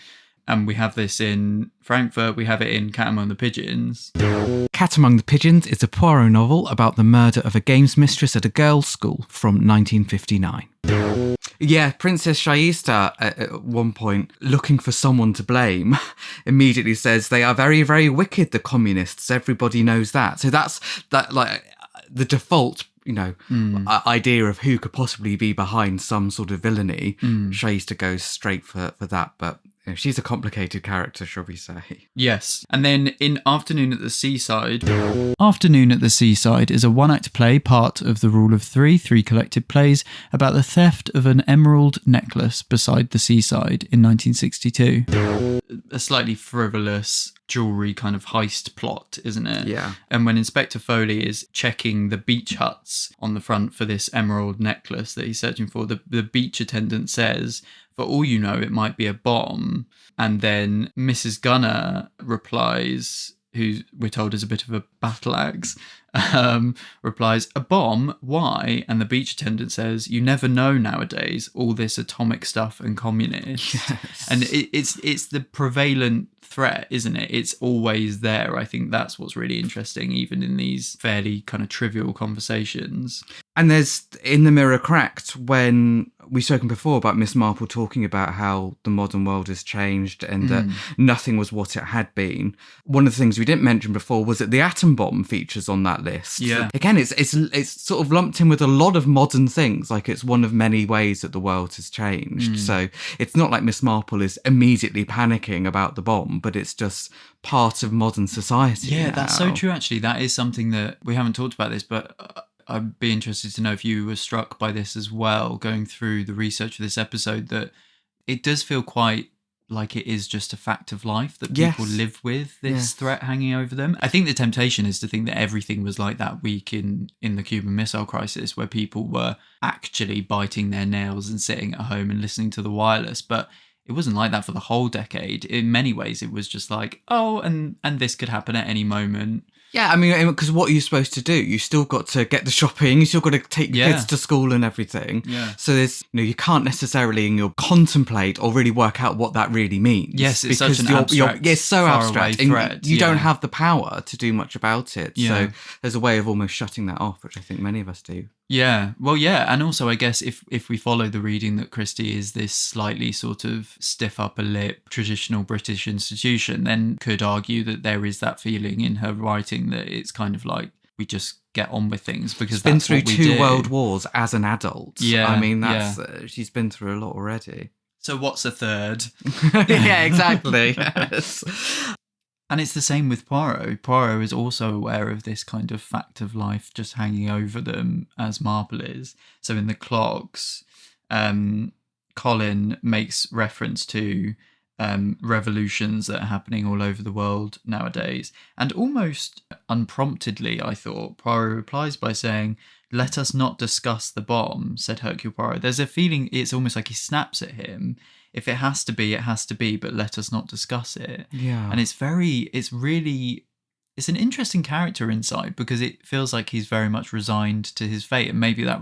And we have this in Frankfurt, we have it in Cat Among the Pigeons. Cat Among the Pigeons is a Poirot novel about the murder of a games mistress at a girls' school from 1959. Yeah, Princess Shaista at one point, looking for someone to blame, immediately says they are very, very wicked, the communists. Everybody knows that. So that's like the default, idea of who could possibly be behind some sort of villainy. Shaista goes straight for that, but she's a complicated character, shall we say. Yes. And then in Afternoon at the Seaside. Afternoon at the Seaside is a one-act play, part of the Rule of Three collected plays, about the theft of an emerald necklace beside the seaside in 1962. A slightly frivolous jewellery kind of heist plot, isn't it? Yeah. And when Inspector Foley is checking the beach huts on the front for this emerald necklace that he's searching for, the beach attendant says, "For all you know, it might be a bomb." And then Mrs. Gunner replies, who we're told is a bit of a battle axe, replies, "A bomb? Why?" And the beach attendant says, "You never know nowadays, all this atomic stuff and communists." Yes. And it's the prevalent threat, isn't it? It's always there. I think that's what's really interesting, even in these fairly kind of trivial conversations. And there's in The Mirror Cracked, when we've spoken before about Miss Marple talking about how the modern world has changed and that nothing was what it had been. One of the things we didn't mention before was that the atom bomb features on that list. Yeah. Again, it's sort of lumped in with a lot of modern things. Like, it's one of many ways that the world has changed. So it's not like Miss Marple is immediately panicking about the bomb, but it's just part of modern society. Yeah, now. that's so true, actually. That is something that we haven't talked about this, but I'd be interested to know if you were struck by this as well, going through the research for this episode, that it does feel quite like it is just a fact of life that people live with this threat hanging over them. I think the temptation is to think that everything was like that week in the Cuban Missile Crisis, where people were actually biting their nails and sitting at home and listening to the wireless. But it wasn't like that for the whole decade. In many ways, it was just like, oh, and this could happen at any moment. Yeah, I mean, because what are you supposed to do? You still got to get the shopping, you still got to take your kids to school and everything. Yeah. So there's, you can't necessarily contemplate or really work out what that really means. Yes, it's such an abstract, it's so abstract, threat. And you don't have the power to do much about it. Yeah. So there's a way of almost shutting that off, which I think many of us do. Yeah, well, yeah, and also I guess if we follow the reading that Christie is this slightly sort of stiff upper lip traditional British institution, then could argue that there is that feeling in her writing that it's kind of like we just get on with things because she's been that's through what we two do. world wars as an adult. Yeah, I mean that's she's been through a lot already. So what's a third? Yeah, exactly. Yes. And it's the same with Poirot. Poirot is also aware of this kind of fact of life just hanging over them, as Marple is. So in The Clogs, Colin makes reference to revolutions that are happening all over the world nowadays. And almost unpromptedly, I thought, Poirot replies by saying, "Let us not discuss the bomb," said Hercule Poirot. There's a feeling it's almost like he snaps at him. If it has to be, it has to be, but let us not discuss it. Yeah. And it's an interesting character insight because it feels like he's very much resigned to his fate. And maybe that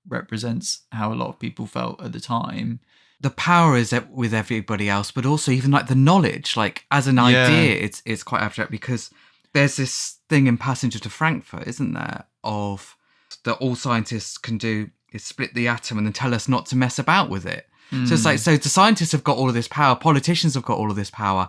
represents how a lot of people felt at the time. The power is with everybody else, but also even like the knowledge, like as an idea, it's quite abstract because there's this thing in Passenger to Frankfurt, isn't there, of that all scientists can do is split the atom and then tell us not to mess about with it. So it's like, so the scientists have got all of this power, politicians have got all of this power.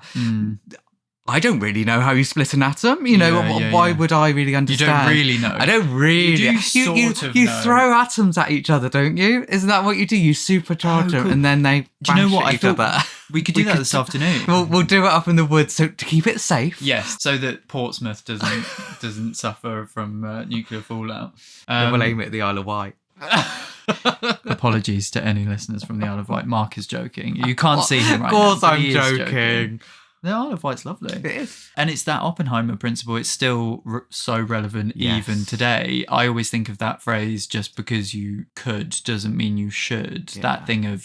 I don't really know how you split an atom. Why would I really understand? You don't really know. I don't really. You know. throw atoms at each other, don't you? Isn't that what you do? You supercharge them and then they bash at each other. We could do that this afternoon. We'll do it up in the woods to keep it safe. Yes, so that Portsmouth doesn't suffer from nuclear fallout. We'll aim it at the Isle of Wight. Apologies to any listeners from the Isle of Wight. Mark is joking. You can't see him right now. Of course I'm joking. The Isle of Wight's lovely. It is. And it's that Oppenheimer principle. It's still so relevant even today. I always think of that phrase, just because you could doesn't mean you should. Yeah. That thing of,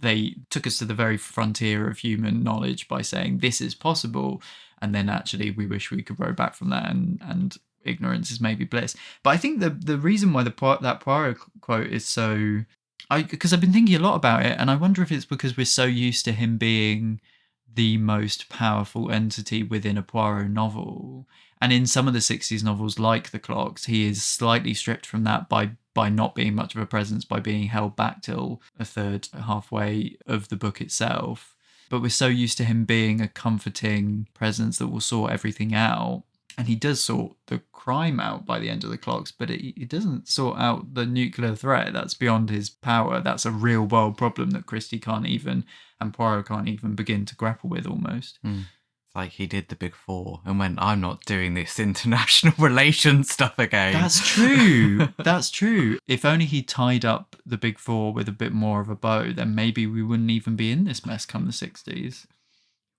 they took us to the very frontier of human knowledge by saying this is possible. And then actually we wish we could row back from that and ignorance is maybe bliss. But I think the reason why that Poirot quote is so Because I've been thinking a lot about it, and I wonder if it's because we're so used to him being the most powerful entity within a Poirot novel. And in some of the 60s novels, like The Clocks, he is slightly stripped from that by not being much of a presence, by being held back till a third halfway of the book itself. But we're so used to him being a comforting presence that will sort everything out. And he does sort the crime out by the end of The Clocks, but he doesn't sort out the nuclear threat. That's beyond his power. That's a real world problem that Christie can't even, and Poirot can't even begin to grapple with almost. It's like he did the Big Four and went, I'm not doing this international relations stuff again. That's true. That's true. If only he tied up the Big Four with a bit more of a bow, then maybe we wouldn't even be in this mess come the 60s.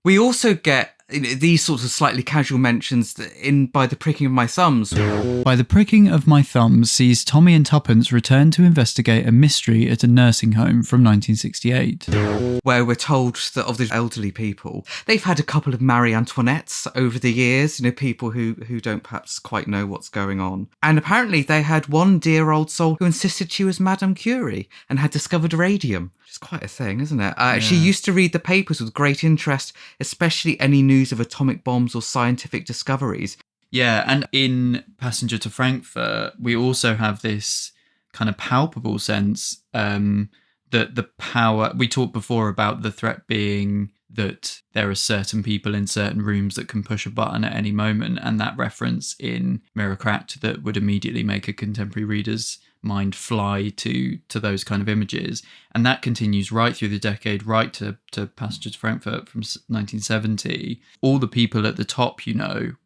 We also get these sorts of slightly casual mentions in By the Pricking of My Thumbs. By the Pricking of My Thumbs sees Tommy and Tuppence return to investigate a mystery at a nursing home from 1968. Where we're told that of the elderly people, they've had a couple of Marie Antoinettes over the years, people who don't perhaps quite know what's going on. And apparently they had one dear old soul who insisted she was Madame Curie and had discovered radium. Which is quite a thing, isn't it? She used to read the papers with great interest, especially any news of atomic bombs or scientific discoveries. Yeah, and in Passenger to Frankfurt, we also have this kind of palpable sense that the power... We talked before about the threat being that there are certain people in certain rooms that can push a button at any moment, and that reference in Mirror Cracked that would immediately make a contemporary reader's mind fly to those kind of images. And that continues right through the decade, right to Passenger to Frankfurt from 1970. All the people at the top,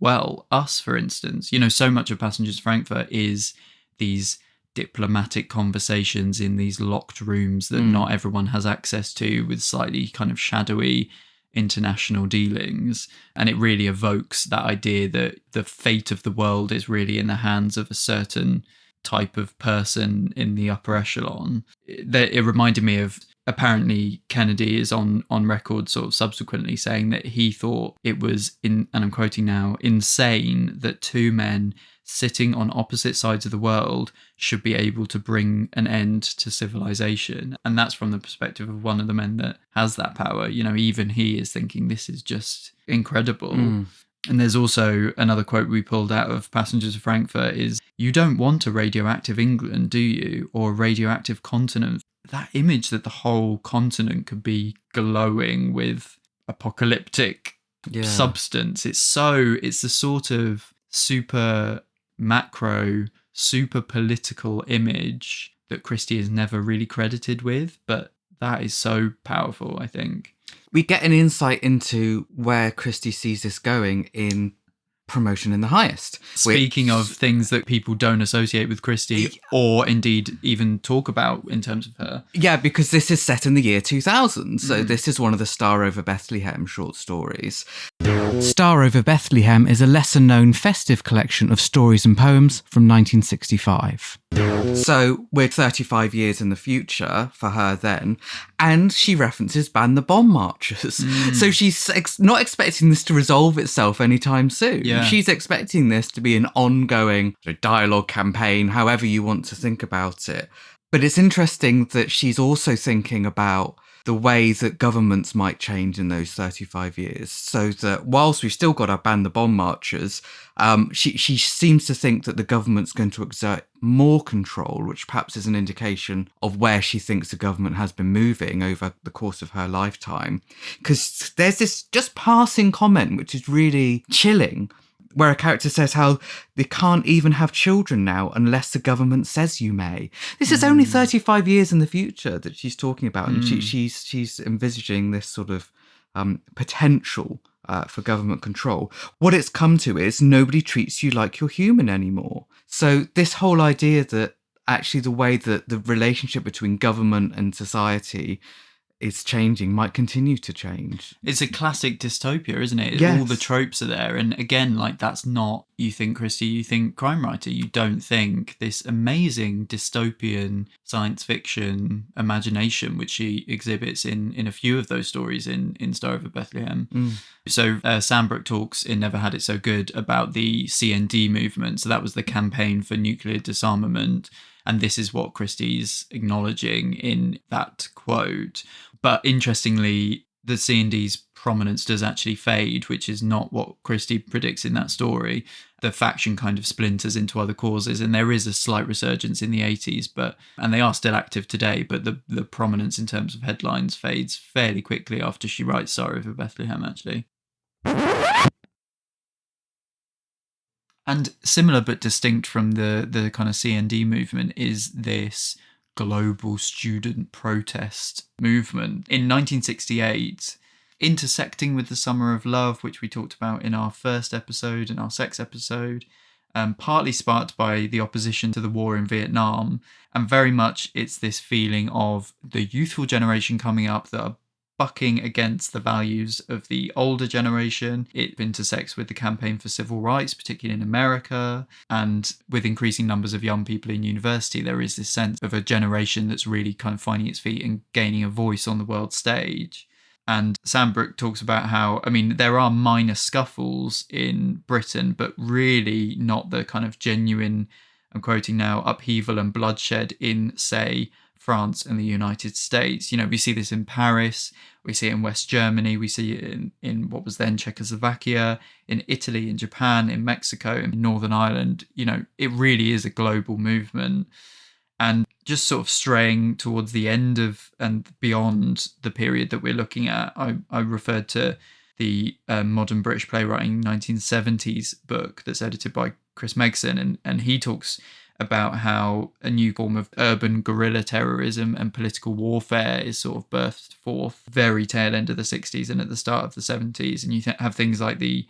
well, us, for instance, so much of Passenger to Frankfurt is these diplomatic conversations in these locked rooms that not everyone has access to, with slightly kind of shadowy international dealings. And it really evokes that idea that the fate of the world is really in the hands of a certain type of person in the upper echelon. It reminded me of, apparently Kennedy is on record sort of subsequently saying that he thought it was, and I'm quoting now, insane that two men sitting on opposite sides of the world should be able to bring an end to civilization. And that's from the perspective of one of the men that has that power. Even he is thinking this is just incredible. And there's also another quote we pulled out of Passenger to Frankfurt is, "You don't want a radioactive England, do you? Or a radioactive continent?" That image that the whole continent could be glowing with apocalyptic substance. It's the sort of super macro, super political image that Christie is never really credited with, but that is so powerful, I think. We get an insight into where Christie sees this going in Promotion in the Highest. Speaking of things that people don't associate with Christie or indeed even talk about in terms of her. Yeah, because this is set in the year 2000. So this is one of the Star Over Bethlehem short stories. Star Over Bethlehem is a lesser-known festive collection of stories and poems from 1965. So we're 35 years in the future for her then, and she references Ban the Bomb Marchers. So she's not expecting this to resolve itself anytime soon. Yeah. She's expecting this to be an ongoing dialogue campaign, however you want to think about it. But it's interesting that she's also thinking about the way that governments might change in those 35 years. So that whilst we've still got our Ban the Bomb Marchers, she seems to think that the government's going to exert more control, which perhaps is an indication of where she thinks the government has been moving over the course of her lifetime. Because there's this just passing comment, which is really chilling, where a character says how they can't even have children now unless the government says you may. This is only 35 years in the future that she's talking about, and she's envisaging this sort of potential for government control. What it's come to is nobody treats you like you're human anymore. So this whole idea that actually the way that the relationship between government and society is changing might continue to change. It's a classic dystopia, isn't it? Yes. All the tropes are there, and again, that's not you think Christie, you think crime writer. You don't think this amazing dystopian science fiction imagination, which she exhibits in a few of those stories in Star Over Bethlehem. So Sandbrook talks in Never Had It So Good about the CND movement. So that was the campaign for nuclear disarmament. And this is what Christie's acknowledging in that quote. But interestingly, the CND's prominence does actually fade, which is not what Christie predicts in that story. The faction kind of splinters into other causes, and there is a slight resurgence in the 80s, and they are still active today, but the prominence in terms of headlines fades fairly quickly after she writes Star Over Bethlehem, actually. And similar but distinct from the kind of CND movement is this global student protest movement. In 1968, intersecting with the Summer of Love, which we talked about in our first episode, in our sex episode, partly sparked by the opposition to the war in Vietnam, and very much it's this feeling of the youthful generation coming up that are bucking against the values of the older generation. It intersects with the campaign for civil rights, particularly in America, and with increasing numbers of young people in university, there is this sense of a generation that's really kind of finding its feet and gaining a voice on the world stage. And Sandbrook talks about how, I mean, there are minor scuffles in Britain, but really not the kind of genuine, I'm quoting now, upheaval and bloodshed in, say, France and the United States. You know, we see this in Paris, we see it in West Germany, we see it in what was then Czechoslovakia, in Italy, in Japan, in Mexico, in Northern Ireland. You know, it really is a global movement. And just sort of straying towards the end of and beyond the period that we're looking at, I referred to the Modern British Playwriting 1970s book that's edited by Chris Megson, and he talks about how a new form of urban guerrilla terrorism and political warfare is sort of birthed forth very tail end of the 60s and at the start of the 70s. And you have things like the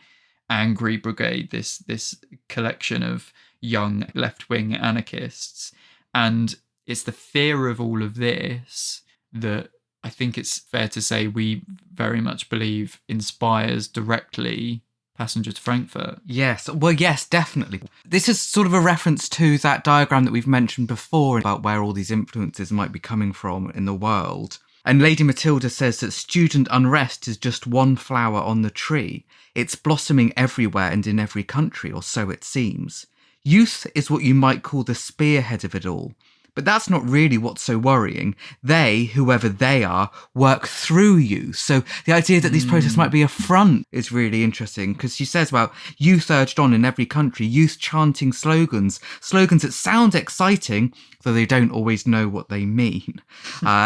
Angry Brigade, this collection of young left-wing anarchists. And it's the fear of all of this that I think it's fair to say we very much believe inspires directly Passenger to Frankfurt. Yes, well, yes, definitely. This is sort of a reference to that diagram that we've mentioned before about where all these influences might be coming from in the world. And Lady Matilda says that student unrest is just one flower on the tree. It's blossoming everywhere and in every country, or so it seems. Youth is what you might call the spearhead of it all. But that's not really what's so worrying. They, whoever they are, work through you. So the idea that these protests might be a front is really interesting, because she says, well, youth urged on in every country, youth chanting slogans that sound exciting, though they don't always know what they mean.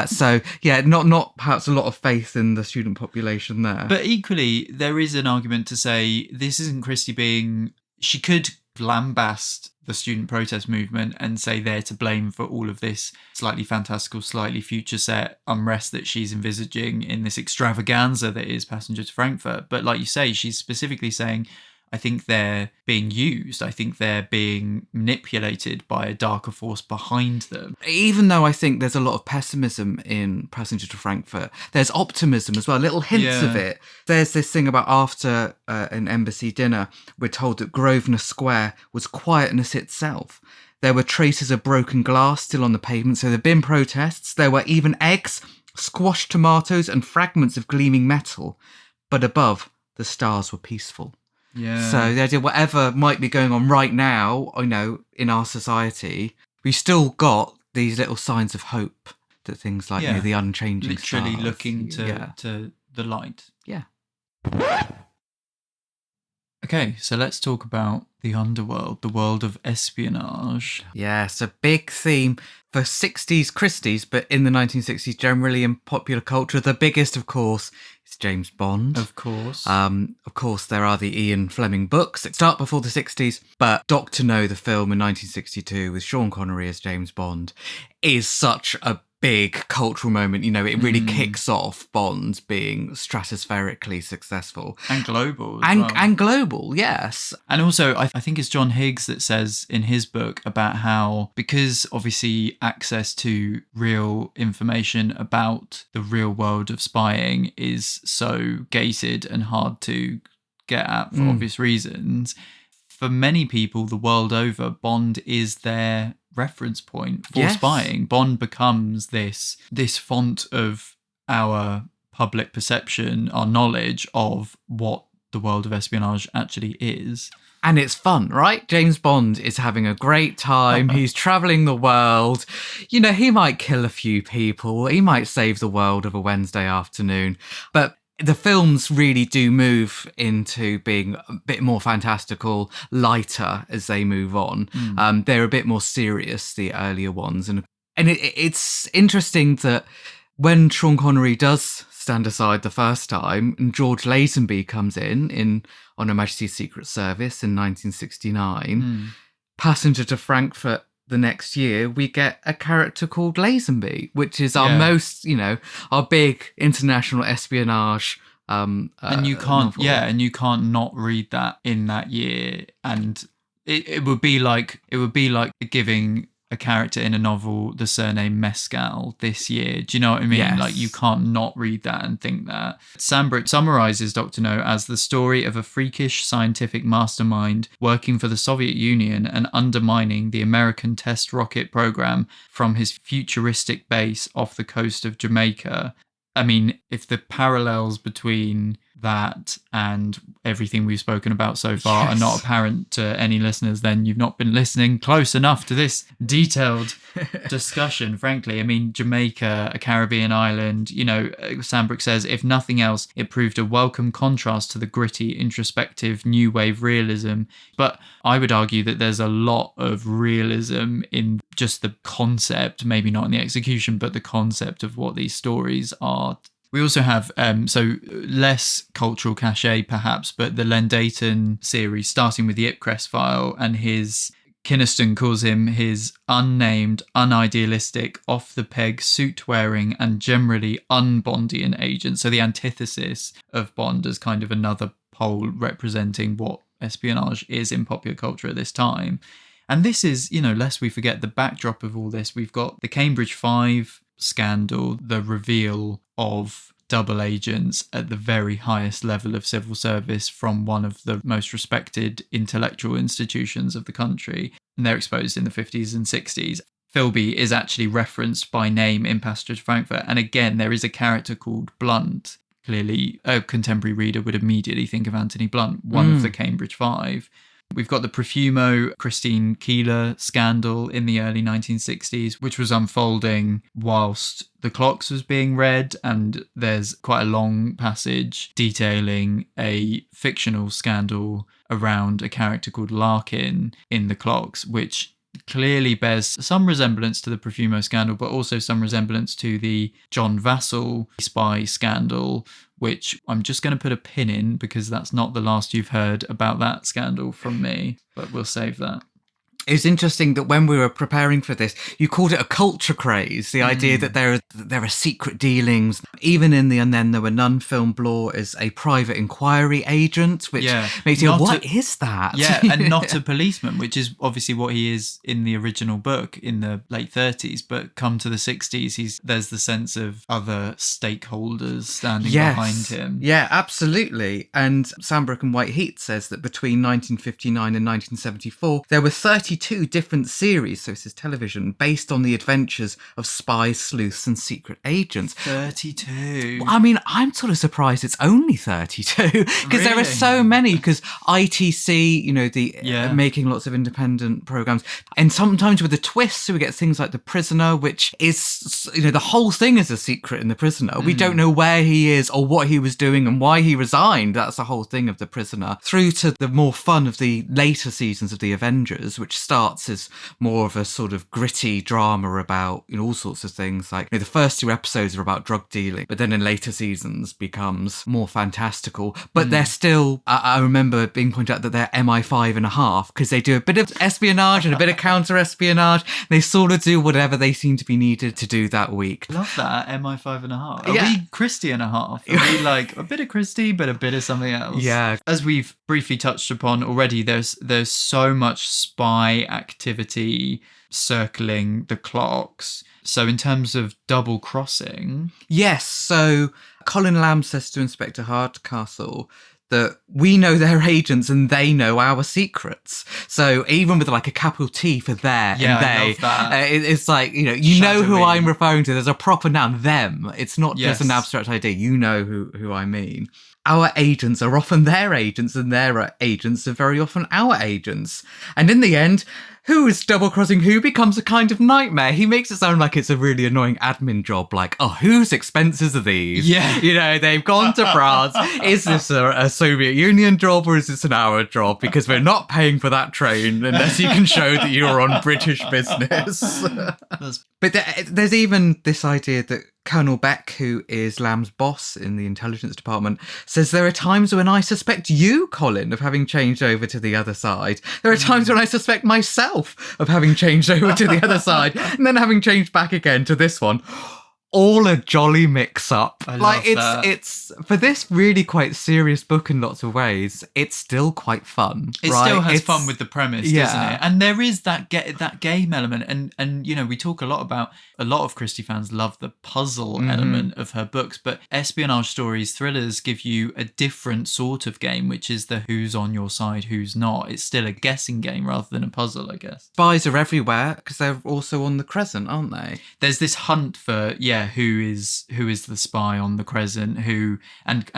So, yeah, not perhaps a lot of faith in the student population there. But equally, there is an argument to say this isn't Christie being... She could lambast the student protest movement and say they're to blame for all of this slightly fantastical, slightly future set unrest that she's envisaging in this extravaganza that is Passenger to Frankfurt. But like you say, she's specifically saying, I think they're being used. I think they're being manipulated by a darker force behind them. Even though I think there's a lot of pessimism in Passenger to Frankfurt, there's optimism as well, little hints of it. There's this thing about after an embassy dinner, we're told that Grosvenor Square was quietness itself. There were traces of broken glass still on the pavement, so there have been protests. There were even eggs, squashed tomatoes, and fragments of gleaming metal. But above, the stars were peaceful. Yeah. So the idea, whatever might be going on right now, I know, in our society, we've still got these little signs of hope that things like the unchanging literally stars, looking to the light. Yeah. Okay, so let's talk about the underworld, the world of espionage. Yes, a big theme for 60s Christies, but in the 1960s generally in popular culture. The biggest, of course, is James Bond. Of course. Of course, there are the Ian Fleming books that start before the 60s, but Dr. No, the film in 1962 with Sean Connery as James Bond, is such a big cultural moment. You know, it really kicks off Bond being stratospherically successful. And global. And global, yes. And also, I think it's John Higgs that says in his book about how, because obviously access to real information about the real world of spying is so gated and hard to get at for obvious reasons, for many people the world over, Bond is their reference point for spying. Bond becomes this font of our public perception, our knowledge of what the world of espionage actually is. And it's fun, right? James Bond is having a great time. He's travelling the world. You know, he might kill a few people. He might save the world of a Wednesday afternoon. But the films really do move into being a bit more fantastical, lighter as they move on. They're a bit more serious, the earlier ones. And it's interesting that when Sean Connery does stand aside the first time and George Lazenby comes in On Her Majesty's Secret Service in 1969, Passenger to Frankfurt the next year, we get a character called Lazenby, which is our most, our big international espionage and you can't novel. And you can't not read that in that year. And it would be like giving a character in a novel the surname Mescal this year. Do you know what I mean? Yes. Like, you can't not read that and think that. Sandbrook summarizes Dr. No as the story of a freakish scientific mastermind working for the Soviet Union and undermining the American test rocket program from his futuristic base off the coast of Jamaica. I mean, if the parallels between that and everything we've spoken about so far are not apparent to any listeners, then you've not been listening close enough to this detailed discussion, frankly. I mean, Jamaica, a Caribbean island, Sandbrook says, if nothing else, it proved a welcome contrast to the gritty, introspective, new wave realism. But I would argue that there's a lot of realism in just the concept, maybe not in the execution, but the concept of what these stories are. We also have, so less cultural cachet perhaps, but the Len Deighton series, starting with the Ipcrest file, and Kynaston calls him his unnamed, unidealistic, off-the-peg, suit-wearing and generally un-Bondian agent. So the antithesis of Bond as kind of another pole representing what espionage is in popular culture at this time. And this is, lest we forget the backdrop of all this, we've got the Cambridge 5 scandal, the reveal of double agents at the very highest level of civil service from one of the most respected intellectual institutions of the country. And they're exposed in the 50s and 60s. Philby is actually referenced by name in Passenger to Frankfurt. And again, there is a character called Blunt. Clearly, a contemporary reader would immediately think of Anthony Blunt, one of the Cambridge 5. We've got the Profumo Christine Keeler scandal in the early 1960s, which was unfolding whilst The Clocks was being read, and there's quite a long passage detailing a fictional scandal around a character called Larkin in The Clocks, which clearly bears some resemblance to the Profumo scandal, but also some resemblance to the John Vassell spy scandal, which I'm just going to put a pin in because that's not the last you've heard about that scandal from me, but we'll save that. It's interesting that when we were preparing for this, you called it a culture craze, the idea that there are secret dealings. Even in the And Then There Were None film, Blore is a private inquiry agent, which makes you go, what is that? Yeah, and not a policeman, which is obviously what he is in the original book in the late 30s. But come to the 60s, there's the sense of other stakeholders standing behind him. Yeah, absolutely. And Sandbrook and White Heat says that between 1959 and 1974, there were 32 different series, so this is television, based on the adventures of spies, sleuths and secret agents. 32. I mean, I'm sort of surprised it's only 32 because there are so many, because ITC, the making lots of independent programs, and sometimes with a twist, so we get things like The Prisoner, which is, the whole thing is a secret in The Prisoner. We don't know where he is or what he was doing and why he resigned. That's the whole thing of The Prisoner. Through to the more fun of the later seasons of The Avengers, which starts as more of a sort of gritty drama about all sorts of things. Like the first 2 episodes are about drug dealing, but then in later seasons becomes more fantastical. But they're still, I remember being pointed out that they're MI5.5 because they do a bit of espionage and a bit of counter-espionage. They sort of do whatever they seem to be needed to do that week. Love that, MI5.5. Are we Christie and a half? Are we like a bit of Christie but a bit of something else? Yeah. As we've briefly touched upon already, there's so much spy activity circling The Clocks. So in terms of double crossing... Yes, so Colin Lamb says to Inspector Hardcastle that we know they're agents and they know our secrets. So even with like a capital T for their and they, I love that. It's like, you know who I'm referring to. There's a proper noun, them. It's not just an abstract idea. You know who I mean. Our agents are often their agents and their agents are very often our agents. And in the end, who is double-crossing who becomes a kind of nightmare. He makes it sound like it's a really annoying admin job, like, oh, whose expenses are these? Yeah. They've gone to France. Is this a Soviet Union job or is this an our job? Because we're not paying for that train unless you can show that you're on British business. But there's even this idea that Colonel Beck, who is Lamb's boss in the intelligence department, says there are times when I suspect you, Colin, of having changed over to the other side. There are times when I suspect myself of having changed over to the other side and then having changed back again to this one. All a jolly mix-up. It's for this really quite serious book in lots of ways. It's still quite fun. It still has fun with the premise, doesn't it? And there is that game element, and we talk a lot of Christie fans love the puzzle element of her books, but espionage stories, thrillers give you a different sort of game, which is the who's on your side, who's not. It's still a guessing game rather than a puzzle, I guess. Spies are everywhere because they're also on the Crescent, aren't they? There's this hunt for who is the spy on the Crescent, who and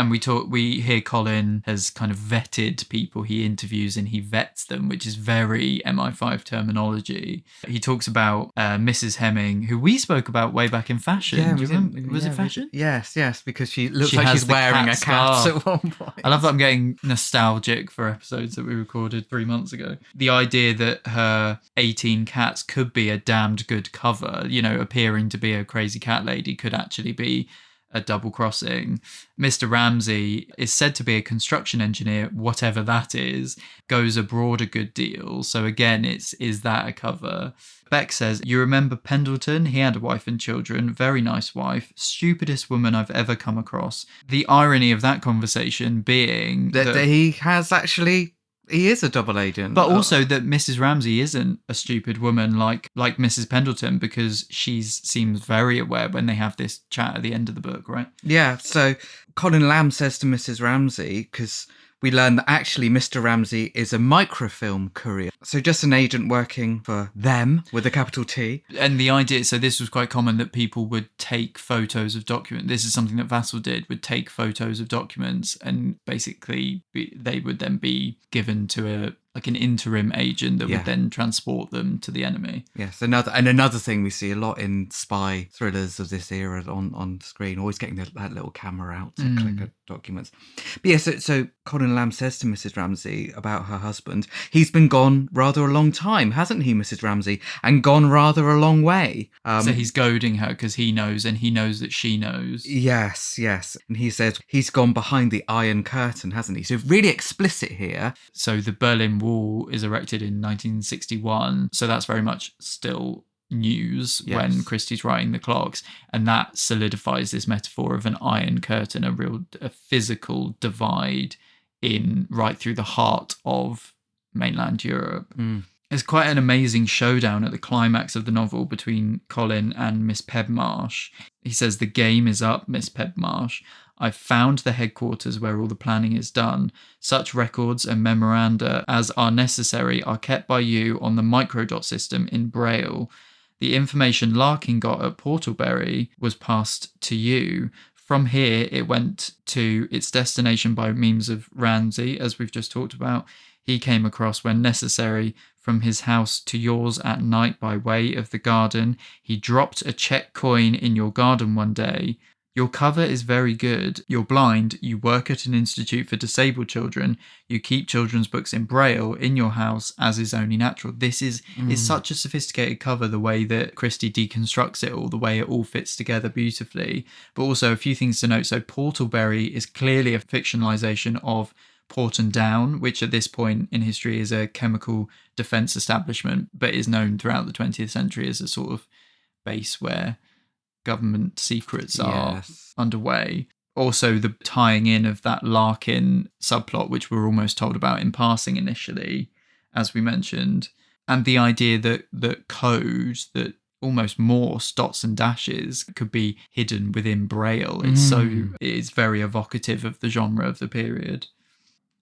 we hear Colin has kind of vetted people he interviews and he vets them, which is very MI5 terminology. He talks about Mrs. Hemming, who we spoke about way back in Fashion. Yeah, was it Fashion? Yes, because she looks like she's wearing a cat at one point. I love that I'm getting nostalgic for episodes that we recorded 3 months ago. The idea that her 18 cats could be a damned good cover, appearing to be a crazy cat lady, could actually be a double crossing. Mr. Ramsey is said to be a construction engineer, whatever that is, goes abroad a good deal. So again, is that a cover? Beck says, you remember Pendleton? He had a wife and children, very nice wife, stupidest woman I've ever come across. The irony of that conversation being that he has actually... He is a double agent. But also that Mrs. Ramsey isn't a stupid woman like Mrs. Pendleton, because she seems very aware when they have this chat at the end of the book, right? Yeah, so Colin Lamb says to Mrs. Ramsey, because we learn that actually Mr. Ramsey is a microfilm courier. So just an agent working for them with a capital T. And the idea, so this was quite common, that people would take photos of documents. This is something that Vassal did, would take photos of documents and basically they would then be given to an interim agent that would then transport them to the enemy. Yes, another thing we see a lot in spy thrillers of this era on screen, always getting that little camera out to click at documents. But yeah, so Colin Lamb says to Mrs. Ramsey about her husband, he's been gone rather a long time, hasn't he, Mrs. Ramsey? And gone rather a long way. So he's goading her because he knows, and he knows that she knows. Yes. And he says he's gone behind the Iron Curtain, hasn't he? So really explicit here. So the Berlin Wall is erected in 1961. So that's very much still news when Christie's writing the clocks, and that solidifies this metaphor of an iron curtain, a physical divide right through the heart of mainland Europe. It's quite an amazing showdown at the climax of the novel between Colin and Miss Pebmarsh. He says, the game is up, Miss Pebmarsh. I've found the headquarters where all the planning is done. Such records and memoranda as are necessary are kept by you on the microdot system in Braille. The information Larkin got at Portalberry was passed to you. From here, it went to its destination by means of Ramsey, as we've just talked about. He came across when necessary from his house to yours at night by way of the garden. He dropped a check coin in your garden one day. Your cover is very good. You're blind. You work at an institute for disabled children. You keep children's books in Braille in your house, as is only natural. This is such a sophisticated cover, the way that Christie deconstructs it all, the way it all fits together beautifully. But also a few things to note. So Portalberry is clearly a fictionalization of Porton Down, which at this point in history is a chemical defence establishment, but is known throughout the 20th century as a sort of base where government secrets are underway. Also, the tying in of that Larkin subplot, which we're almost told about in passing initially, as we mentioned, and the idea that code, that almost Morse dots and dashes, could be hidden within Braille. It's very evocative of the genre of the period.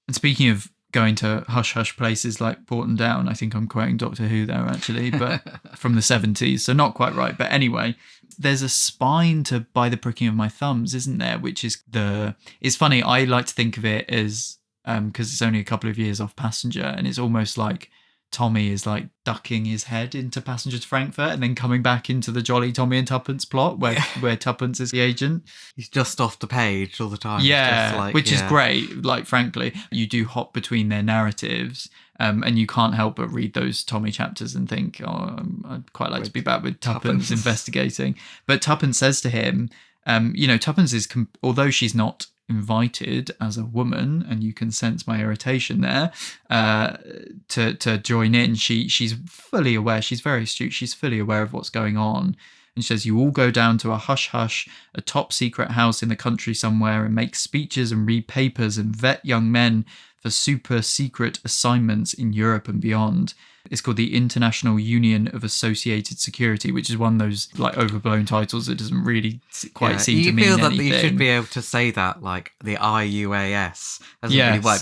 And speaking of going to hush-hush places like Porton Down, I think I'm quoting Doctor Who there, actually, but from the 70s, so not quite right. But anyway, there's a spine to By the Pricking of My Thumbs, isn't there? Which is it's funny, I like to think of it as, because it's only a couple of years off Passenger, and it's almost like Tommy is like ducking his head into Passenger to Frankfurt and then coming back into the Jolly Tommy and Tuppence plot where Tuppence is the agent. He's just off the page all the time. Yeah, which is great. Like, frankly, you do hop between their narratives, and you can't help but read those Tommy chapters and think, I'd quite like to be back with Tuppence investigating. But Tuppence says to him, Tuppence is, although she's not invited as a woman, and you can sense my irritation there, to join in, she's fully aware, she's very astute, she's fully aware of what's going on. And she says, you all go down to a hush-hush, a top-secret house in the country somewhere, and make speeches and read papers and vet young men for super-secret assignments in Europe and beyond. It's called the International Union of Associated Security, which is one of those like overblown titles that doesn't really quite seem to mean anything. You feel that you should be able to say that, like the IUAS. Really word.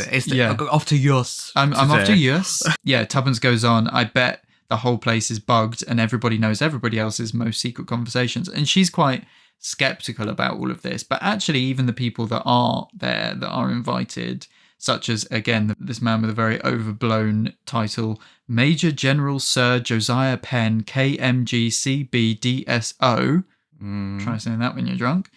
Off to Yus. I'm off to Yus. Yeah, Tuppence goes on, I bet the whole place is bugged and everybody knows everybody else's most secret conversations. And she's quite skeptical about all of this. But actually, even the people that are there, that are invited, such as, again, this man with a very overblown title, Major General Sir Josiah Penn, KMG-CB-DSO. Try saying that when you're drunk.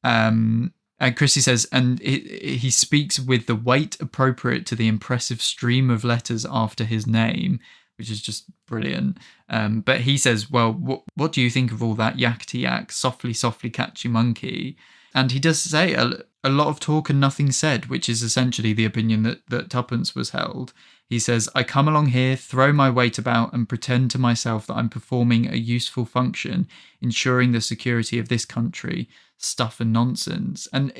And Christie says, and he speaks with the weight appropriate to the impressive stream of letters after his name, which is just brilliant. But he says, well, what do you think of all that yak-to-yak, softly, softly catchy monkey? And he does say a lot of talk and nothing said, which is essentially the opinion that Tuppence was held. He says, I come along here, throw my weight about and pretend to myself that I'm performing a useful function, ensuring the security of this country, stuff and nonsense. And,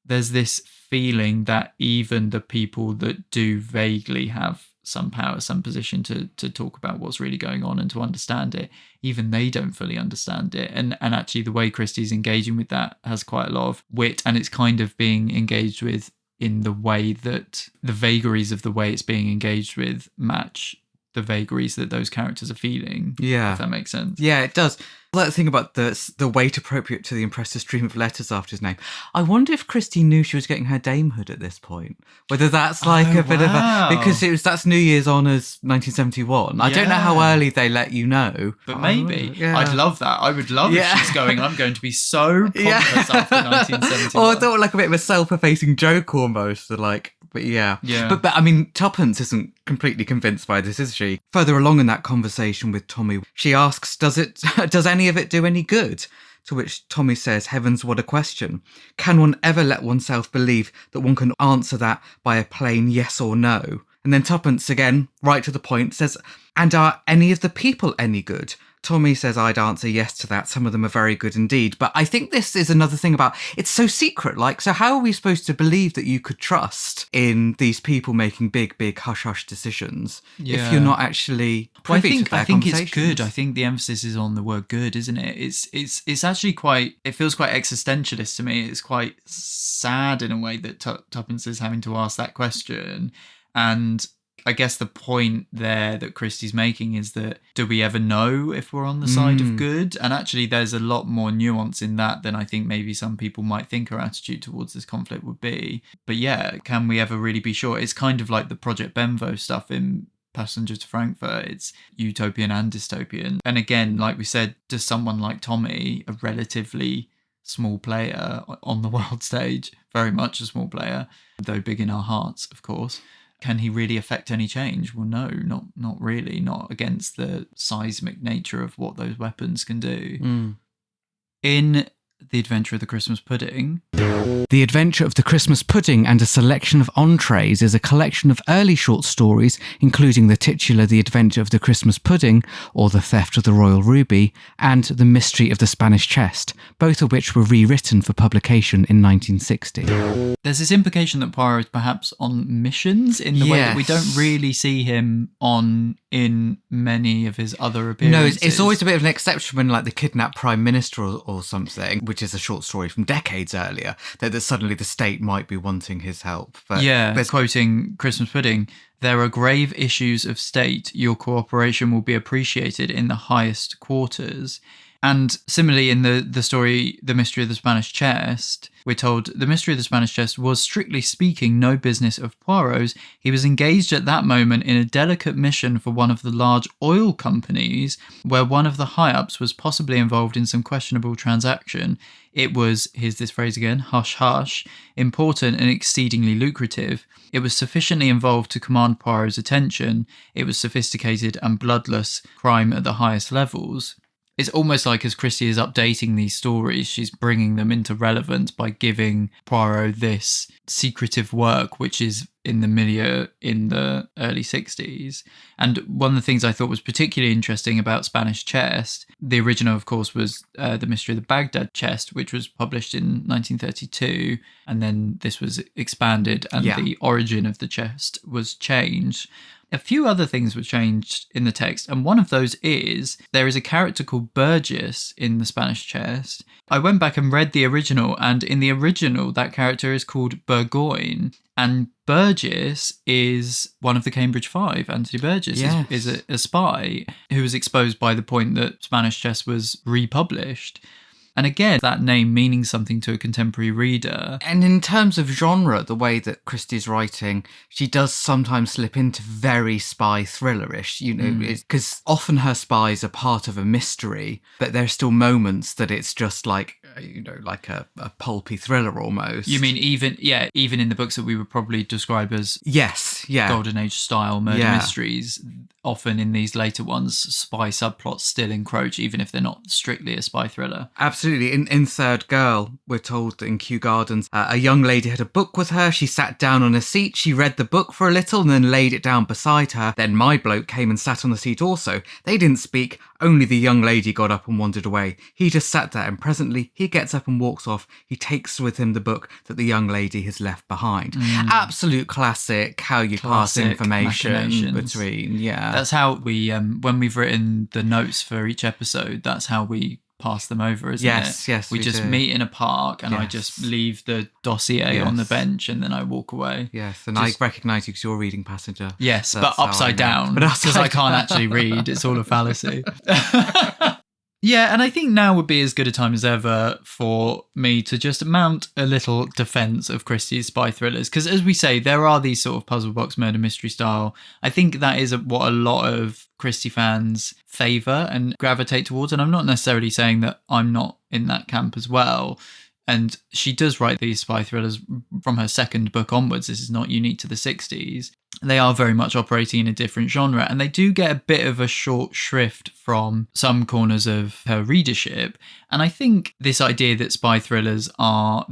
there's this feeling that even the people that do vaguely have some power, some position to talk about what's really going on and to understand it, even they don't fully understand it. And actually the way Christie's engaging with that has quite a lot of wit, and it's kind of being engaged with in the way that the vagaries of the way it's being engaged with match the vagaries that those characters are feeling. Yeah. If that makes sense. Yeah, it does. Well, that thing about the weight appropriate to the impressive stream of letters after his name. I wonder if Christie knew she was getting her damehood at this point. Whether that's like a bit of a... Because that's New Year's Honours 1971. I don't know how early they let you know. But maybe. I'd love that. I would love if she's going, I'm going to be so pompous after 1971. Or I thought like a bit of a self-effacing joke almost. But yeah. But I mean, Tuppence isn't completely convinced by this, is she? Further along in that conversation with Tommy, she asks, does any of it do any good? To which Tommy says, heavens, what a question. Can one ever let oneself believe that one can answer that by a plain yes or no? And then Tuppence, again, right to the point, says, and are any of the people any good? Tommy says, I'd answer yes to that. Some of them are very good indeed. But I think this is another thing about, it's so secret. So how are we supposed to believe that you could trust in these people making big, big hush-hush decisions if you're not actually privy to their I think it's good. I think the emphasis is on the word good, isn't it? It's actually quite, it feels quite existentialist to me. It's quite sad in a way that Tuppence is having to ask that question. And I guess the point there that Christie's making is that, do we ever know if we're on the side of good? And actually there's a lot more nuance in that than I think maybe some people might think our attitude towards this conflict would be. But yeah, can we ever really be sure? It's kind of like the Project Benvo stuff in Passenger to Frankfurt. It's utopian and dystopian. And again, like we said, does someone like Tommy, a relatively small player on the world stage, very much a small player, though big in our hearts, of course, can he really affect any change? Well, no, not really. Not against the seismic nature of what those weapons can do. In The Adventure of the Christmas Pudding... The Adventure of the Christmas Pudding and a Selection of Entrees is a collection of early short stories, including the titular The Adventure of the Christmas Pudding, or The Theft of the Royal Ruby, and The Mystery of the Spanish Chest, both of which were rewritten for publication in 1960. There's this implication that Poirot is perhaps on missions in the way that we don't really see him on in many of his other appearances. No, it's always a bit of an exception when, like, the kidnapped Prime Minister or something, which is a short story from decades earlier, that suddenly the state might be wanting his help. But quoting Christmas Pudding, there are grave issues of state. Your cooperation will be appreciated in the highest quarters. And similarly, in the story, The Mystery of the Spanish Chest, we're told the Mystery of the Spanish Chest was, strictly speaking, no business of Poirot's. He was engaged at that moment in a delicate mission for one of the large oil companies, where one of the high-ups was possibly involved in some questionable transaction. It was, here's this phrase again, hush hush, important and exceedingly lucrative. It was sufficiently involved to command Poirot's attention. It was sophisticated and bloodless crime at the highest levels. It's almost like as Christie is updating these stories, she's bringing them into relevance by giving Poirot this secretive work, which is in the milieu in the early 60s. And one of the things I thought was particularly interesting about Spanish Chest, the original, of course, was The Mystery of the Baghdad Chest, which was published in 1932. And then this was expanded and the origin of the chest was changed. A few other things were changed in the text, and one of those is there is a character called Burgess in the Spanish Chest. I went back and read the original, and in the original, that character is called Burgoyne, and Burgess is one of the Cambridge Five. Anthony Burgess is a spy who was exposed by the point that Spanish Chest was republished. And again, that name meaning something to a contemporary reader. And in terms of genre, the way that Christie's writing, she does sometimes slip into very spy thrillerish, because often her spies are part of a mystery, but there are still moments that it's just like, like a pulpy thriller almost. You mean even in the books that we would probably describe as Golden Age style murder mysteries, often in these later ones, spy subplots still encroach, even if they're not strictly a spy thriller. Absolutely. In Third Girl, we're told that in Kew Gardens, a young lady had a book with her. She sat down on a seat. She read the book for a little and then laid it down beside her. Then my bloke came and sat on the seat also. They didn't speak. Only the young lady got up and wandered away. He just sat there, and presently he gets up and walks off. He takes with him the book that the young lady has left behind. Absolute classic, how you pass information between, That's how we, when we've written the notes for each episode, that's how we pass them over, isn't it? Yes, we just meet in a park and I just leave the dossier on the bench and then I walk away. Yes, and I recognise you because you're reading Passenger. Yes, but upside down, because I can't actually read. It's all a fallacy. Yeah, and I think now would be as good a time as ever for me to just mount a little defence of Christie's spy thrillers. Because as we say, there are these sort of puzzle box murder mystery style. I think that is what a lot of Christie fans favour and gravitate towards. And I'm not necessarily saying that I'm not in that camp as well. And she does write these spy thrillers from her second book onwards. This is not unique to the 60s. They are very much operating in a different genre, and they do get a bit of a short shrift from some corners of her readership. And I think this idea that spy thrillers are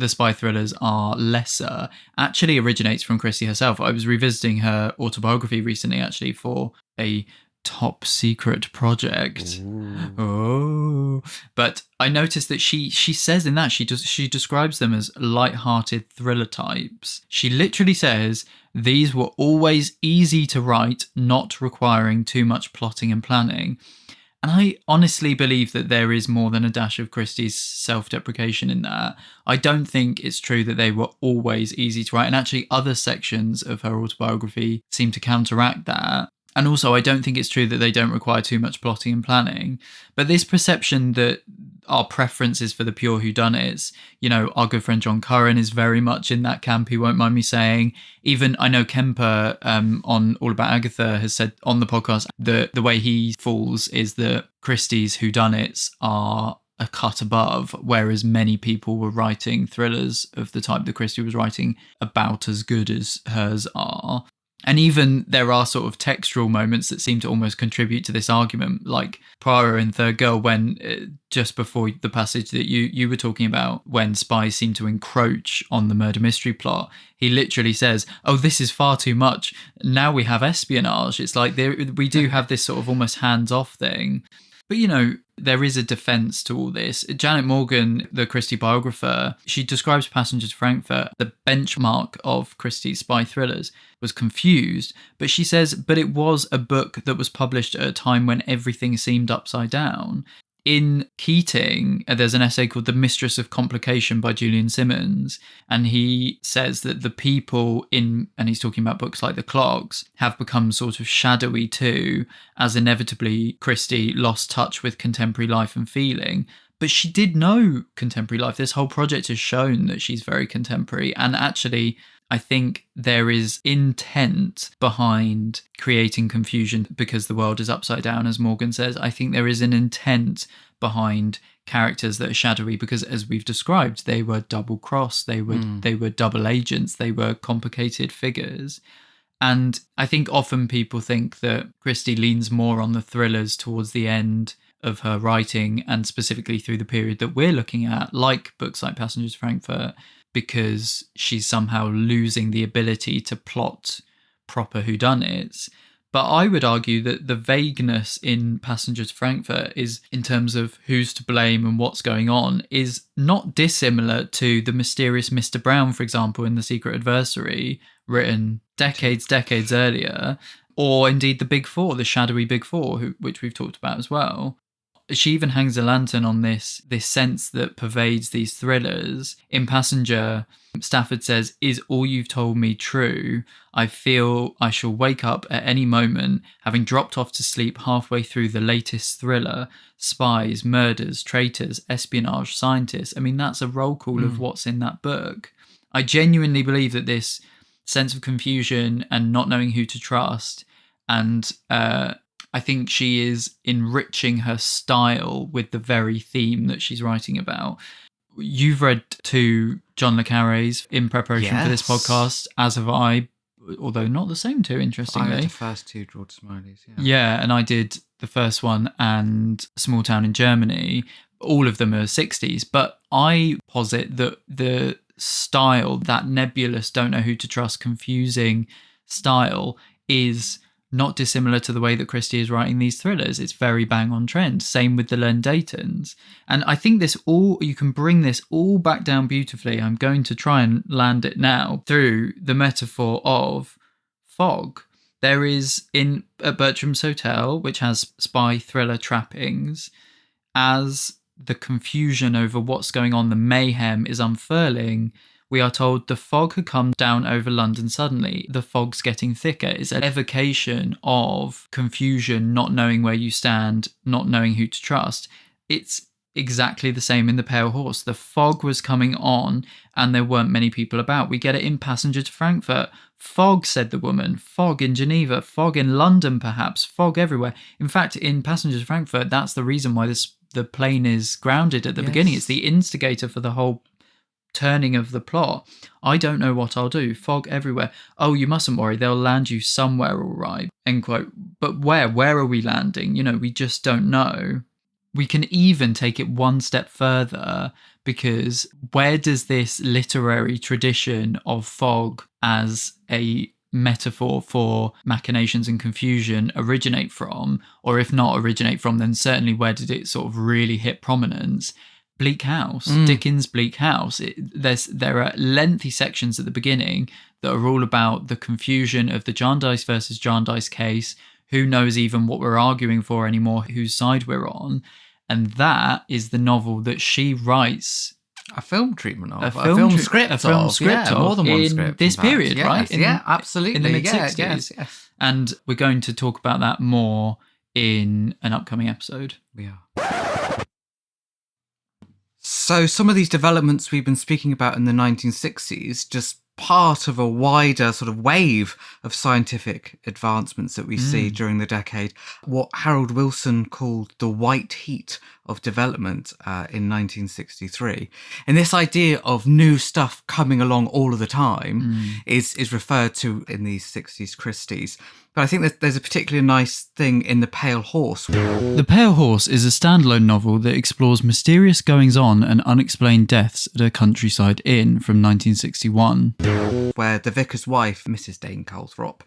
lesser actually originates from Christie herself. I was revisiting her autobiography recently, actually, for a top secret project. But I noticed that she says in that she describes them as light-hearted thriller types. She literally says these were always easy to write, not requiring too much plotting and planning. And I honestly believe that there is more than a dash of Christie's self-deprecation in that. I don't think it's true that they were always easy to write, and actually other sections of her autobiography seem to counteract that. And also, I don't think it's true that they don't require too much plotting and planning. But this perception that our preference is for the pure whodunits, our good friend John Curran is very much in that camp, he won't mind me saying. Even, I know Kemper on All About Agatha has said on the podcast that the way he falls is that Christie's whodunits are a cut above, whereas many people were writing thrillers of the type that Christie was writing about as good as hers are. And even there are sort of textual moments that seem to almost contribute to this argument, like Poirot in Third Girl, when just before the passage that you were talking about, when spies seem to encroach on the murder mystery plot, he literally says, oh, this is far too much. Now we have espionage. It's like we do have this sort of almost hands-off thing. But, there is a defence to all this. Janet Morgan, the Christie biographer, she describes Passenger to Frankfurt, the benchmark of Christie's spy thrillers, was confused. But she says, but it was a book that was published at a time when everything seemed upside down. in Keating, there's an essay called The Mistress of Complication by Julian Simmons, and he says that the people and he's talking about books like The Clogs, have become sort of shadowy too, as inevitably Christie lost touch with contemporary life and feeling. But she did know contemporary life. This whole project has shown that she's very contemporary, and actually I think there is intent behind creating confusion because the world is upside down, as Morgan says. I think there is an intent behind characters that are shadowy because, as we've described, they were double-crossed, they were double agents, they were complicated figures. And I think often people think that Christie leans more on the thrillers towards the end of her writing, and specifically through the period that we're looking at, like books like Passengers to Frankfurt, because she's somehow losing the ability to plot proper whodunits. But I would argue that the vagueness in Passenger to Frankfurt is, in terms of who's to blame and what's going on, is not dissimilar to the mysterious Mr. Brown, for example, in The Secret Adversary, written decades earlier, or indeed the Big Four, the shadowy Big Four, which we've talked about as well. She even hangs a lantern on this sense that pervades these thrillers. In Passenger, Stafford says, "Is all you've told me true? I feel I shall wake up at any moment, having dropped off to sleep halfway through the latest thriller. Spies, murders, traitors, espionage, scientists." I mean, that's a roll call of what's in that book. I genuinely believe that this sense of confusion and not knowing who to trust, and I think she is enriching her style with the very theme that she's writing about. You've read 2 John le Carré's in preparation for this podcast, as have I, although not the same 2, interestingly. I read the first 2 George Smiley's, Yeah, and I did the first one and Small Town in Germany. All of them are 60s, but I posit that the style, that nebulous, don't know who to trust, confusing style, is not dissimilar to the way that Christie is writing these thrillers. It's very bang on trend. Same with the Len Daytons. And I think you can bring this all back down beautifully. I'm going to try and land it now through the metaphor of fog. There is at Bertram's Hotel, which has spy thriller trappings, as the confusion over what's going on, the mayhem is unfurling, we are told the fog had come down over London suddenly. The fog's getting thicker. It's an evocation of confusion, not knowing where you stand, not knowing who to trust. It's exactly the same in The Pale Horse. The fog was coming on and there weren't many people about. We get it in Passenger to Frankfurt. Fog, said the woman. Fog in Geneva. Fog in London, perhaps. Fog everywhere. In fact, in Passenger to Frankfurt, that's the reason why the plane is grounded at the beginning. It's the instigator for the whole turning of the plot. I don't know what I'll do. Fog everywhere. Oh, you mustn't worry. They'll land you somewhere, all right. End quote. But where? Where are we landing? We just don't know. We can even take it one step further, because where does this literary tradition of fog as a metaphor for machinations and confusion originate from? Or if not originate from, then certainly where did it sort of really hit prominence? Bleak House, Dickens' Bleak House. There are lengthy sections at the beginning that are all about the confusion of the Jarndyce versus Jarndyce case. Who knows even what we're arguing for anymore, whose side we're on. And that is the novel that she writes a film treatment of, a film script of, more than one script. This period, yes, right? Absolutely. In the mid-60s. Yes. And we're going to talk about that more in an upcoming episode. We are. So some of these developments we've been speaking about in the 1960s, just part of a wider sort of wave of scientific advancements that we see during the decade, what Harold Wilson called the white heat of development in 1963. And this idea of new stuff coming along all of the time is referred to in these 60s Christies. But I think there's a particularly nice thing in The Pale Horse. The Pale Horse is a standalone novel that explores mysterious goings-on and unexplained deaths at a countryside inn from 1961. Where the vicar's wife, Mrs. Dane Calthrop,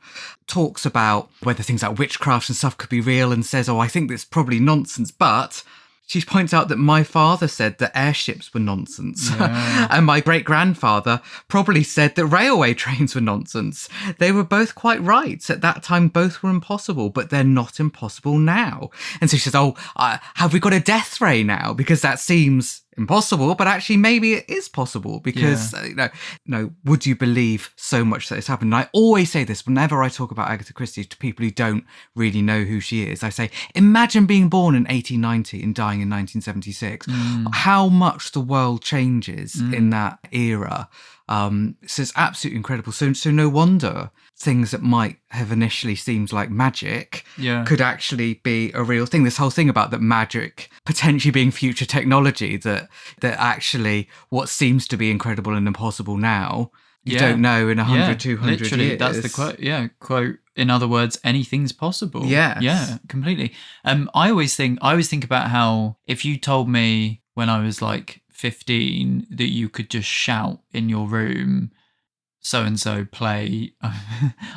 talks about whether things like witchcraft and stuff could be real and says, I think that's probably nonsense, but She points out that my father said that airships were nonsense. And my great-grandfather probably said that railway trains were nonsense. They were both quite right. At that time, both were impossible, but they're not impossible now. And so she says, have we got a death ray now? Because that seems impossible, but actually maybe it is possible because, would you believe so much that it's happened? And I always say this whenever I talk about Agatha Christie to people who don't really know who she is. I say, imagine being born in 1890 and dying in 1976. How much the world changes in that era. So it's absolutely incredible. So no wonder things that might have initially seemed like magic could actually be a real thing. This whole thing about that magic potentially being future technology, that actually what seems to be incredible and impossible now, you don't know in 100, 200 literally, years. That's the quote. Yeah, quote. In other words, anything's possible. Yes. Yeah, completely. I always think about how if you told me when I was like 15 that you could just shout in your room, so and so play.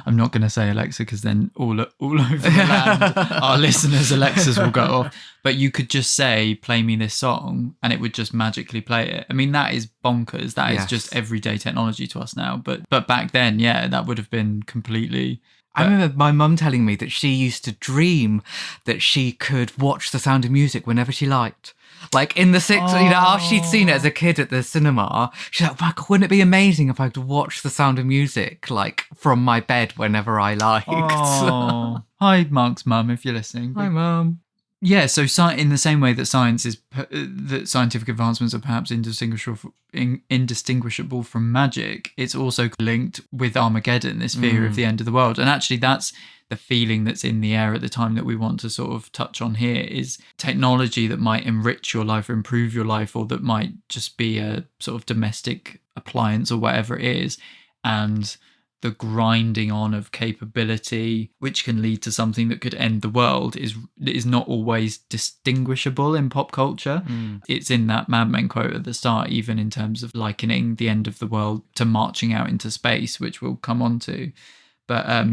I'm not going to say Alexa because then all over the land, our listeners' Alexas will go off. But you could just say, "Play me this song," and it would just magically play it. I mean, that is bonkers. That is just everyday technology to us now. But back then, that would have been completely. I remember my mum telling me that she used to dream that she could watch The Sound of Music whenever she liked. Like in the 60s, after she'd seen it as a kid at the cinema, she's like, "Wow, wouldn't it be amazing if I could watch The Sound of Music like from my bed whenever I liked?" Hi, Mark's mum, if you're listening. Hi, Mum. Yeah, so in the same way that that scientific advancements are perhaps indistinguishable from magic, it's also linked with Armageddon, this fear of the end of the world. And actually, that's the feeling that's in the air at the time that we want to sort of touch on here, is technology that might enrich your life or improve your life, or that might just be a sort of domestic appliance or whatever it is. And the grinding on of capability, which can lead to something that could end the world, is not always distinguishable in pop culture. It's in that Mad Men quote at the start, even in terms of likening the end of the world to marching out into space, which we'll come on to. But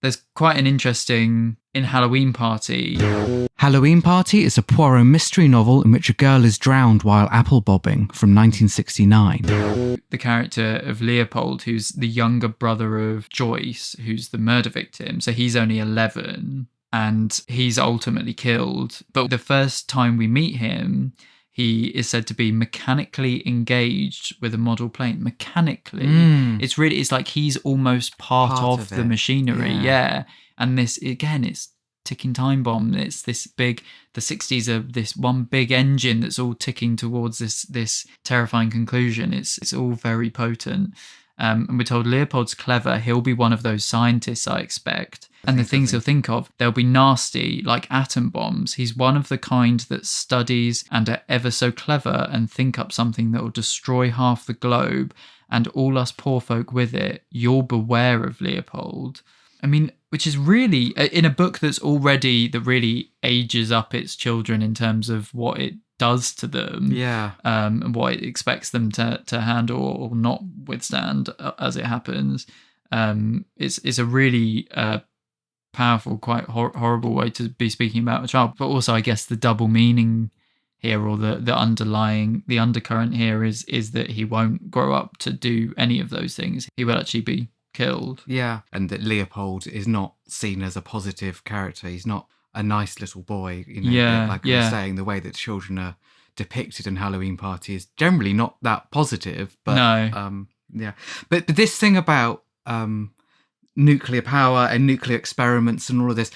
there's quite an interesting in Halloween Party. Halloween Party is a Poirot mystery novel in which a girl is drowned while apple bobbing from 1969. The character of Leopold, who's the younger brother of Joyce, who's the murder victim. So he's only 11 and he's ultimately killed. But the first time we meet him, he is said to be mechanically engaged with a model plane. Mechanically. It's like he's almost part of the machinery. Yeah. And this, again, it's ticking time bomb. It's this big, the 60s are this one big engine that's all ticking towards this terrifying conclusion. It's all very potent. And we're told Leopold's clever. He'll be one of those scientists, I expect. And the things he'll think of, they'll be nasty, like atom bombs. He's one of the kind that studies and are ever so clever and think up something that will destroy half the globe and all us poor folk with it. You'll beware of Leopold. I mean, which is really, in a book that really ages up its children in terms of what it does to them, and what it expects them to handle or not withstand as it happens. It's a really powerful, quite horrible way to be speaking about a child. But also, I guess the double meaning here, or the undercurrent here is that he won't grow up to do any of those things. He will actually be killed. Yeah, and that Leopold is not seen as a positive character. He's not a nice little boy. Like I was saying, the way that children are depicted in Halloween Party is generally not that positive. But no. But this thing about nuclear power and nuclear experiments and all of this,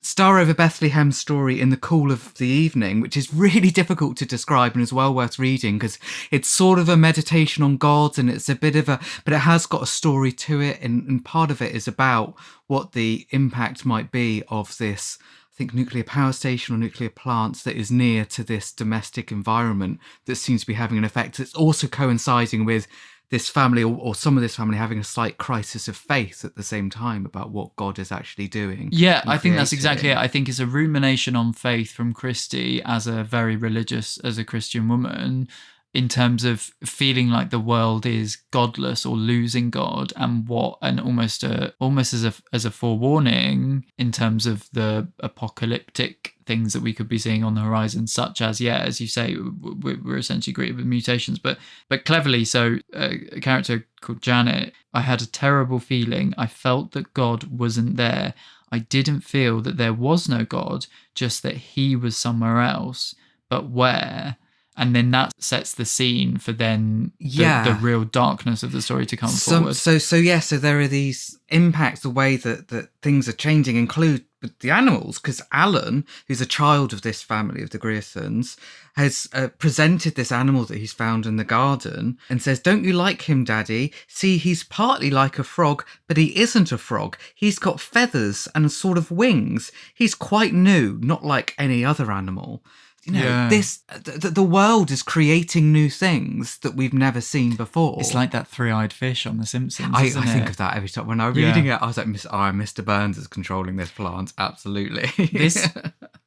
Star Over Bethlehem's story in the cool of the evening, which is really difficult to describe and is well worth reading because it's sort of a meditation on God, and it's a bit of but it has got a story to it, and part of it is about what the impact might be of this, I think, nuclear power station or nuclear plants that is near to this domestic environment that seems to be having an effect. It's also coinciding with this family or some of this family having a slight crisis of faith at the same time about what God is actually doing. Yeah, I think that's exactly it. I think it's a rumination on faith from Christie as a very religious, as a Christian woman, in terms of feeling like the world is godless or losing God, and almost as a forewarning in terms of the apocalyptic things that we could be seeing on the horizon, such as, as you say, we're essentially greeted with mutations, but cleverly. So a character called Janet, I had a terrible feeling. I felt that God wasn't there. I didn't feel that there was no God, just that he was somewhere else, but where? And then that sets the scene for then the real darkness of the story to come forward. So there are these impacts, the way that things are changing, include the animals, because Alan, who's a child of this family of the Griersons, has presented this animal that he's found in the garden and says, "Don't you like him, Daddy? See, he's partly like a frog, but he isn't a frog. He's got feathers and sort of wings. He's quite new, not like any other animal." You know, the world is creating new things that we've never seen before. It's like that three-eyed fish on The Simpsons. I think of that every time. When I was reading it, I was like, Mr. Burns is controlling this plant. Absolutely. This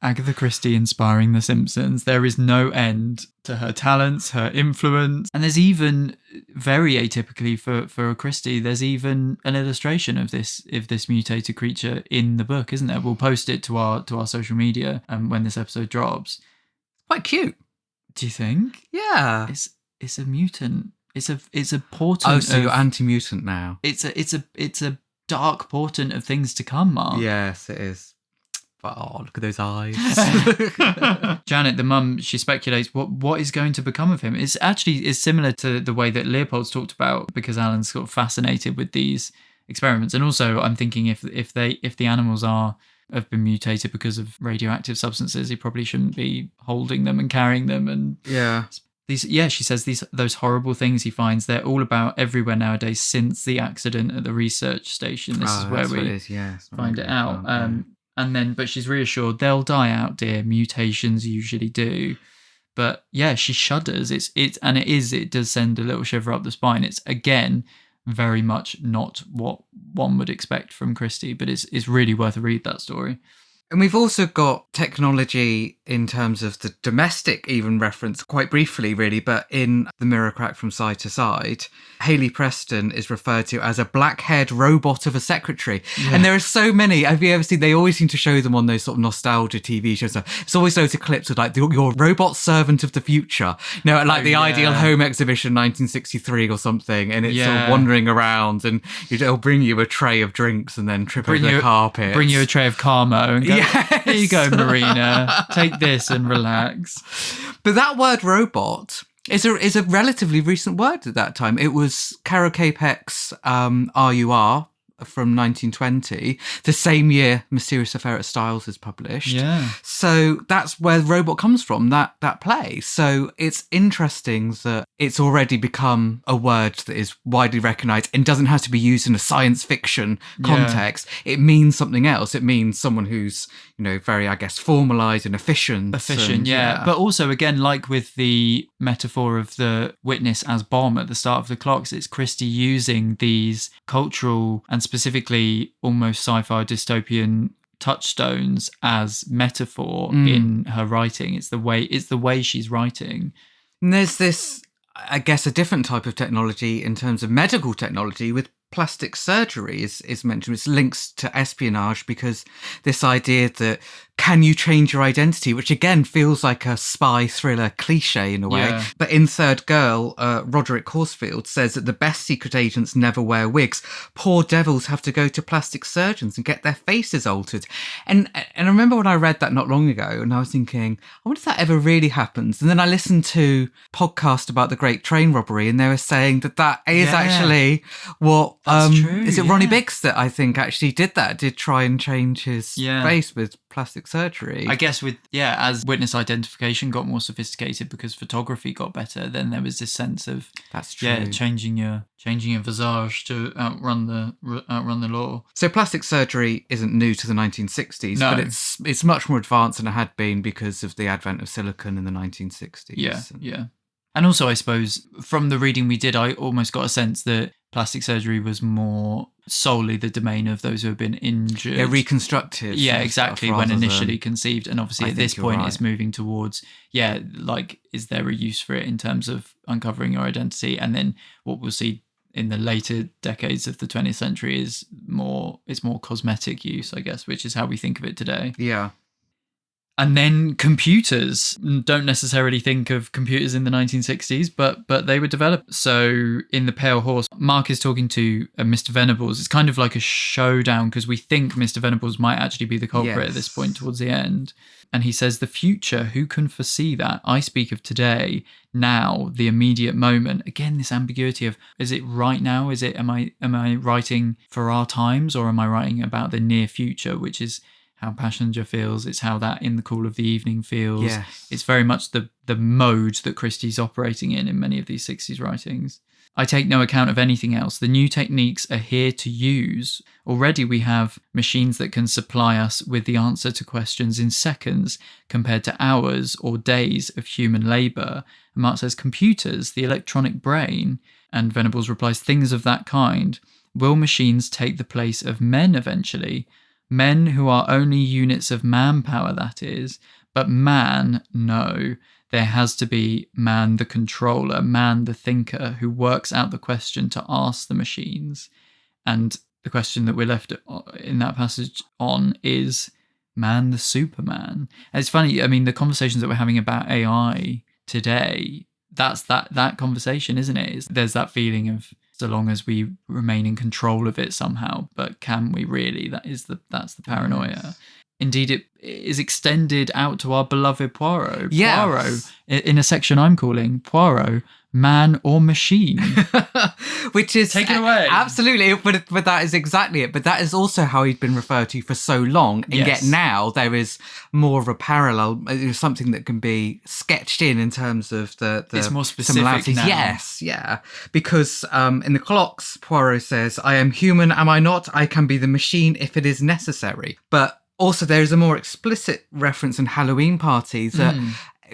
Agatha Christie inspiring The Simpsons. There is no end to her talents, her influence. And there's even, very atypically for a Christie, there's even an illustration of this mutated creature in the book, isn't there? We'll post it to our social media when this episode drops. Quite cute. Do you think? Yeah. It's a mutant. It's a portent. Oh, so you're anti-mutant now. It's a dark portent of things to come, Mark. Yes, it is. But look at those eyes. Janet, the mum, she speculates what is going to become of him. It's similar to the way that Leopold's talked about, because Alan's sort of fascinated with these experiments. And also I'm thinking if the animals have been mutated because of radioactive substances, he probably shouldn't be holding them and carrying them. And she says those horrible things he finds, they're all about everywhere nowadays since the accident at the research station. This is where we find it out. But she's reassured they'll die out, dear. Mutations usually do. But she shudders. It does send a little shiver up the spine. It's again very much not what one would expect from Christie, but it's really worth a read, that story. And we've also got technology in terms of the domestic, even reference quite briefly, really, but in The Mirror Crack from Side to Side, Hayley Preston is referred to as a black-haired robot of a secretary. Yeah. And there are so many. Have you ever seen, they always seem to show them on those sort of nostalgia TV shows. It's always loads of clips of like your robot servant of the future. You know, like the Ideal Home Exhibition 1963 or something. And it's sort of wandering around and it'll bring you a tray of drinks and then trip over the carpet. Bring you a tray of Carmo and go, here you go, Marina. Take this and relax. But that word robot is a relatively recent word at that time. It was Caro Capek's RUR from 1920, the same year Mysterious Affair at Styles is published. Yeah. So that's where robot comes from, that play. So it's interesting that it's already become a word that is widely recognised and doesn't have to be used in a science fiction context. Yeah. It means something else. It means someone who's, very, I guess, formalised and efficient. But also, again, like with the metaphor of the witness as bomb at the start of the clocks, it's Christie using these cultural and specifically almost sci-fi dystopian touchstones as metaphor in her writing. It's the way she's writing. And there's this, I guess, a different type of technology in terms of medical technology with plastic surgery is mentioned. It's links to espionage because this idea that can you change your identity, which again feels like a spy thriller cliche in a way. Yeah. But in Third Girl, Roderick Horsfield says that the best secret agents never wear wigs. Poor devils have to go to plastic surgeons and get their faces altered. And I remember when I read that not long ago and I was thinking, I wonder if that ever really happens. And then I listened to a podcast about the Great Train Robbery and they were saying that is actually what... true, is it Ronnie Biggs that I think actually did try and change his face with plastic surgery? I guess as witness identification got more sophisticated because photography got better, then there was this sense of changing your visage to outrun the law. So plastic surgery isn't new to the 1960s, but it's much more advanced than it had been because of the advent of silicone in the 1960s. Yeah. And also, I suppose, from the reading we did, I almost got a sense that plastic surgery was more solely the domain of those who have been injured. Yeah, reconstructive. Yeah, exactly, when initially conceived. And obviously at this point it's moving towards, like, is there a use for it in terms of uncovering your identity? And then what we'll see in the later decades of the 20th century is more cosmetic use, I guess, which is how we think of it today. Yeah. And then computers. Don't necessarily think of computers in the 1960s, but they were developed. So in The Pale Horse, Mark is talking to Mr. Venables. It's kind of like a showdown because we think Mr. Venables might actually be the culprit at this point towards the end. And he says, the future, who can foresee that? I speak of today, now, the immediate moment. Again, this ambiguity of, is it right now? Is it, am I writing for our times, or am I writing about the near future, which is how Passenger feels. It's how that In the Cool of the Evening feels. Yes. It's very much the mode that Christie's operating in many of these 60s writings. I take no account of anything else. The new techniques are here to use. Already we have machines that can supply us with the answer to questions in seconds compared to hours or days of human labour. And Mark says, computers, the electronic brain. And Venables replies, things of that kind. Will machines take the place of men eventually? Men who are only units of manpower, that is. But man, no. There has to be man the controller, man the thinker, who works out the question to ask the machines. And the question that we're left in that passage on is man the Superman. And it's funny, I mean, the conversations that we're having about AI today, that's that conversation, isn't it? There's that feeling of, so long as we remain in control of it somehow, but can we really? That's the paranoia. Yes. Indeed, it is extended out to our beloved Poirot. Yes. Poirot, in a section I'm calling Poirot, Man or Machine. Which is... Take it away. Absolutely, but that is exactly it. But that is also how he'd been referred to for so long. And yet now there is more of a parallel, something that can be sketched in terms of the it's more specific similarities. now. Yes, yeah. Because in the Clocks, Poirot says, I am human, am I not? I can be the machine if it is necessary. But also there is a more explicit reference in Halloween Party that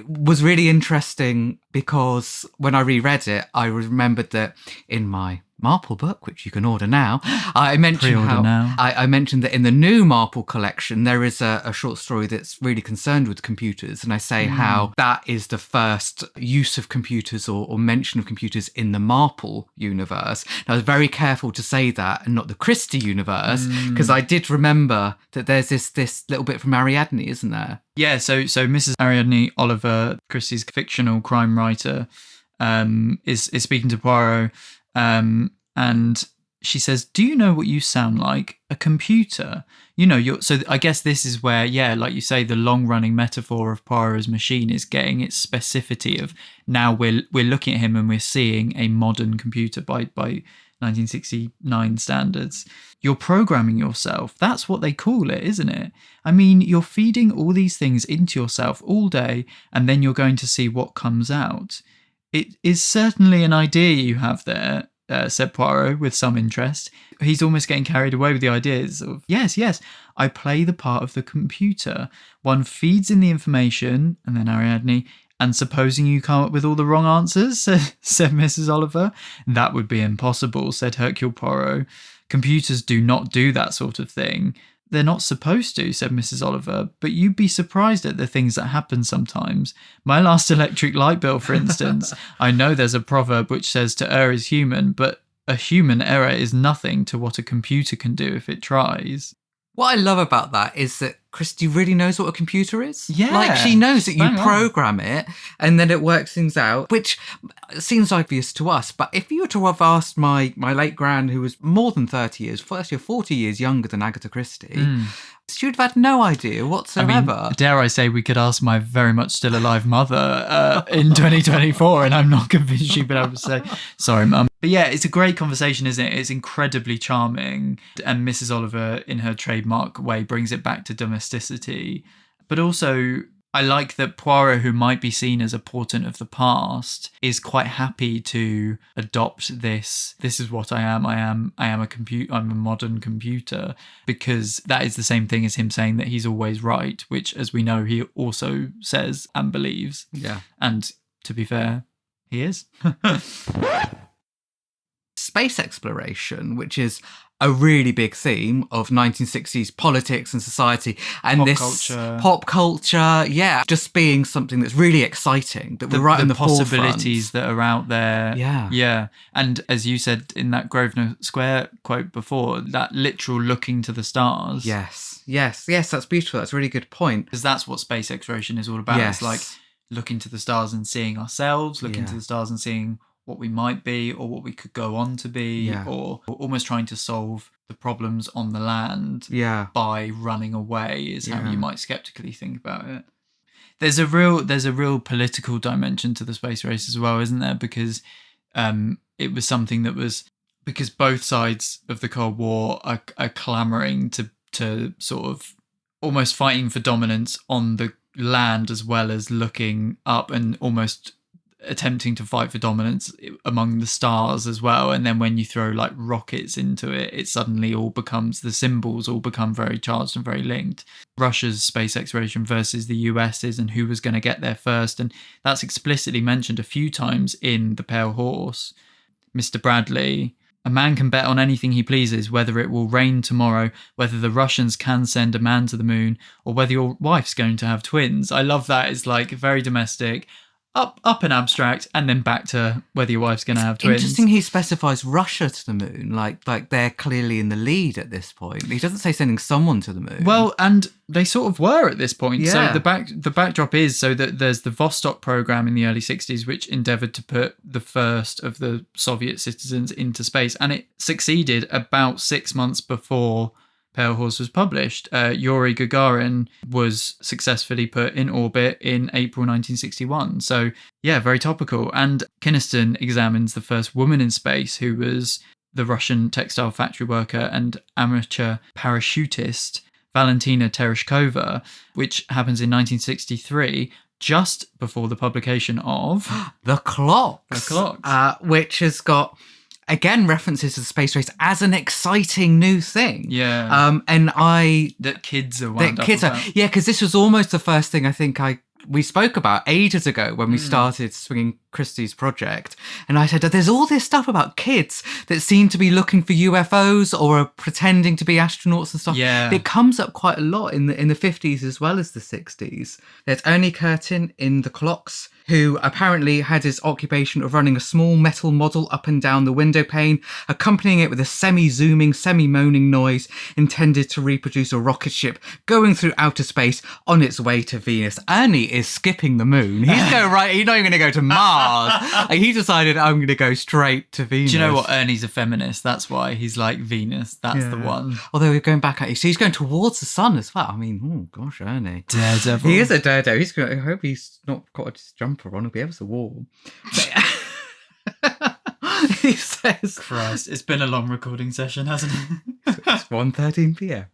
was really interesting, because when I reread it, I remembered that in my Marple book, which you can order now, I mentioned I mentioned that in the new Marple collection there is a short story that's really concerned with computers, and I say how that is the first use of computers or mention of computers in the Marple universe. And I was very careful to say that and not the Christie universe, because I did remember that there's this little bit from Ariadne, isn't there? Yeah, so Mrs. Ariadne Oliver, Christie's fictional crime writer, is speaking to Poirot, and she says, do you know what you sound like? A computer. You know, so I guess this is where, like you say, the long-running metaphor of Poirot's machine is getting its specificity of, now we're looking at him and we're seeing a modern computer by 1969 standards. You're programming yourself. That's what they call it, isn't it? I mean, you're feeding all these things into yourself all day, and then you're going to see what comes out. It is certainly an idea you have there, said Poirot with some interest. He's almost getting carried away with the ideas of, yes, I play the part of the computer. One feeds in the information, and then Ariadne, and supposing you come up with all the wrong answers, said Mrs. Oliver. That would be impossible, said Hercule Poirot. Computers do not do that sort of thing. They're not supposed to, said Mrs. Oliver, but you'd be surprised at the things that happen sometimes. My last electric light bill, for instance. I know there's a proverb which says to err is human, but a human error is nothing to what a computer can do if it tries. What I love about that is that Christie really knows what a computer is. Yeah. Like, she knows that you program it and then it works things out, which seems obvious to us. But if you were to have asked my late gran, who was more than 30 years, 30 or 40 years younger than Agatha Christie, she would have had no idea whatsoever. I mean, dare I say, we could ask my very much still alive mother in 2024, and I'm not convinced she'd be able to say, sorry, Mum. But yeah, it's a great conversation, isn't it? It's incredibly charming. And Mrs. Oliver, in her trademark way, brings it back to domesticity. But also, I like that Poirot, who might be seen as a portent of the past, is quite happy to adopt this. This is what I am. I am a computer. I'm a modern computer, because that is the same thing as him saying that he's always right, which, as we know, he also says and believes. Yeah. And to be fair, he is. space exploration, which is a really big theme of 1960s politics and society and pop culture, just being something that's really exciting, that we're right in the possibilities forefront. that are out there. Yeah. And as you said in that Grosvenor Square quote before, that literal looking to the stars. Yes, that's beautiful. That's a really good point. Because that's what space exploration is all about. Yes. It's like looking to the stars and seeing ourselves, looking to the stars and seeing what we might be or what we could go on to be, or almost trying to solve the problems on the land by running away is how you might skeptically think about it. There's a real political dimension to the space race as well, isn't there? Because it was something that was, because both sides of the Cold War are clamoring to sort of almost fighting for dominance on the land as well as looking up and almost attempting to fight for dominance among the stars as well. And then when you throw like rockets into it, it suddenly all becomes, the symbols all become very charged and very linked. Russia's space exploration versus the US's and who was going to get there first. And that's explicitly mentioned a few times in The Pale Horse. Mr. Bradley, a man can bet on anything he pleases, whether it will rain tomorrow, whether the Russians can send a man to the moon, or whether your wife's going to have twins. I love that. It's like very domestic. Up and abstract, and then back to whether your wife's going to have twins. Interesting he specifies Russia to the moon, like they're clearly in the lead at this point. He doesn't say sending someone to the moon. Well, and they sort of were at this point. Yeah. So the backdrop is so that there's the Vostok program in the early 60s, which endeavoured to put the first of the Soviet citizens into space, and it succeeded about 6 months before Pale Horse was published. Yuri Gagarin was successfully put in orbit in April 1961. So, yeah, very topical. And Kynaston examines the first woman in space, who was the Russian textile factory worker and amateur parachutist Valentina Tereshkova, which happens in 1963, just before the publication of The Clocks. Which has got, again, references to the space race as an exciting new thing. Yeah. That kids are wound up about. Yeah, because this was almost the first thing I think we spoke about ages ago when we started Swinging Christies project. And I said, there's all this stuff about kids that seem to be looking for UFOs or are pretending to be astronauts and stuff. Yeah. It comes up quite a lot in the 50s as well as the 60s. There's Ernie Curtin in The Clocks, who apparently had his occupation of running a small metal model up and down the window pane, accompanying it with a semi-zooming, semi-moaning noise intended to reproduce a rocket ship going through outer space on its way to Venus. Ernie is skipping the moon. He's going right. He's not even going to go to Mars. He decided, I'm going to go straight to Venus. Do you know what? Ernie's a feminist. That's why he's like Venus. That's the one. Although we're going back at you. So he's going towards the sun as well. I mean, oh gosh, Ernie. Daredevil. He is a daredevil. I hope he's not got his jumper on. He'll be ever so warm. He says, Christ, it's been a long recording session, hasn't it? It's 1:13 p.m.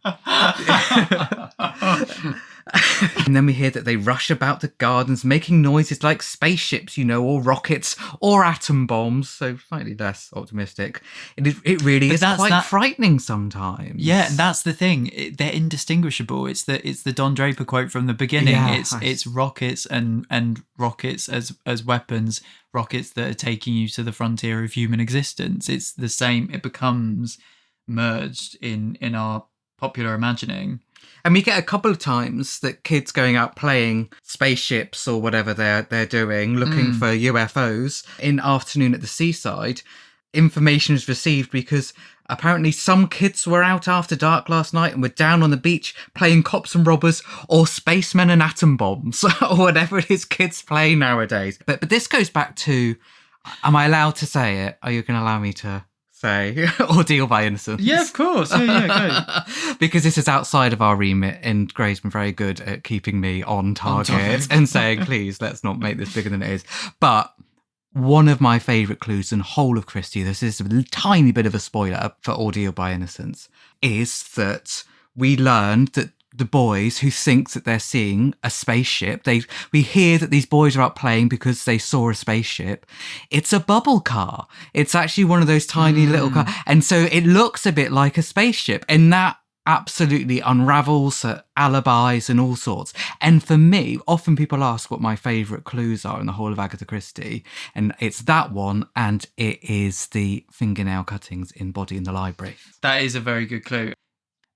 And then we hear that they rush about the gardens, making noises like spaceships, or rockets or atom bombs. So slightly less optimistic. It really is quite frightening sometimes. Yeah, and that's the thing. They're indistinguishable. It's the Don Draper quote from the beginning. Yeah, it's rockets and rockets as weapons, rockets that are taking you to the frontier of human existence. It's the same. It becomes merged in our popular imagining. And we get a couple of times that kids going out playing spaceships or whatever they're doing, looking for UFOs in Afternoon at the Seaside. Information is received because apparently some kids were out after dark last night and were down on the beach playing cops and robbers or spacemen and atom bombs or whatever it is kids play nowadays. But this goes back to, am I allowed to say it? Are you going to allow me to say Ordeal by Innocence? Yeah, of course. Yeah, go. Because this is outside of our remit, and Gray's been very good at keeping me on target and saying, please, let's not make this bigger than it is. But one of my favourite clues in the whole of Christie, this is a tiny bit of a spoiler for Ordeal by Innocence, is that we learned that the boys who think that they're seeing a spaceship, we hear that these boys are out playing because they saw a spaceship. It's a bubble car. It's actually one of those tiny little cars. And so it looks a bit like a spaceship. And that absolutely unravels alibis and all sorts. And for me, often people ask what my favourite clues are in the whole of Agatha Christie, and it's that one, and it is the fingernail cuttings in Body in the Library. That is a very good clue.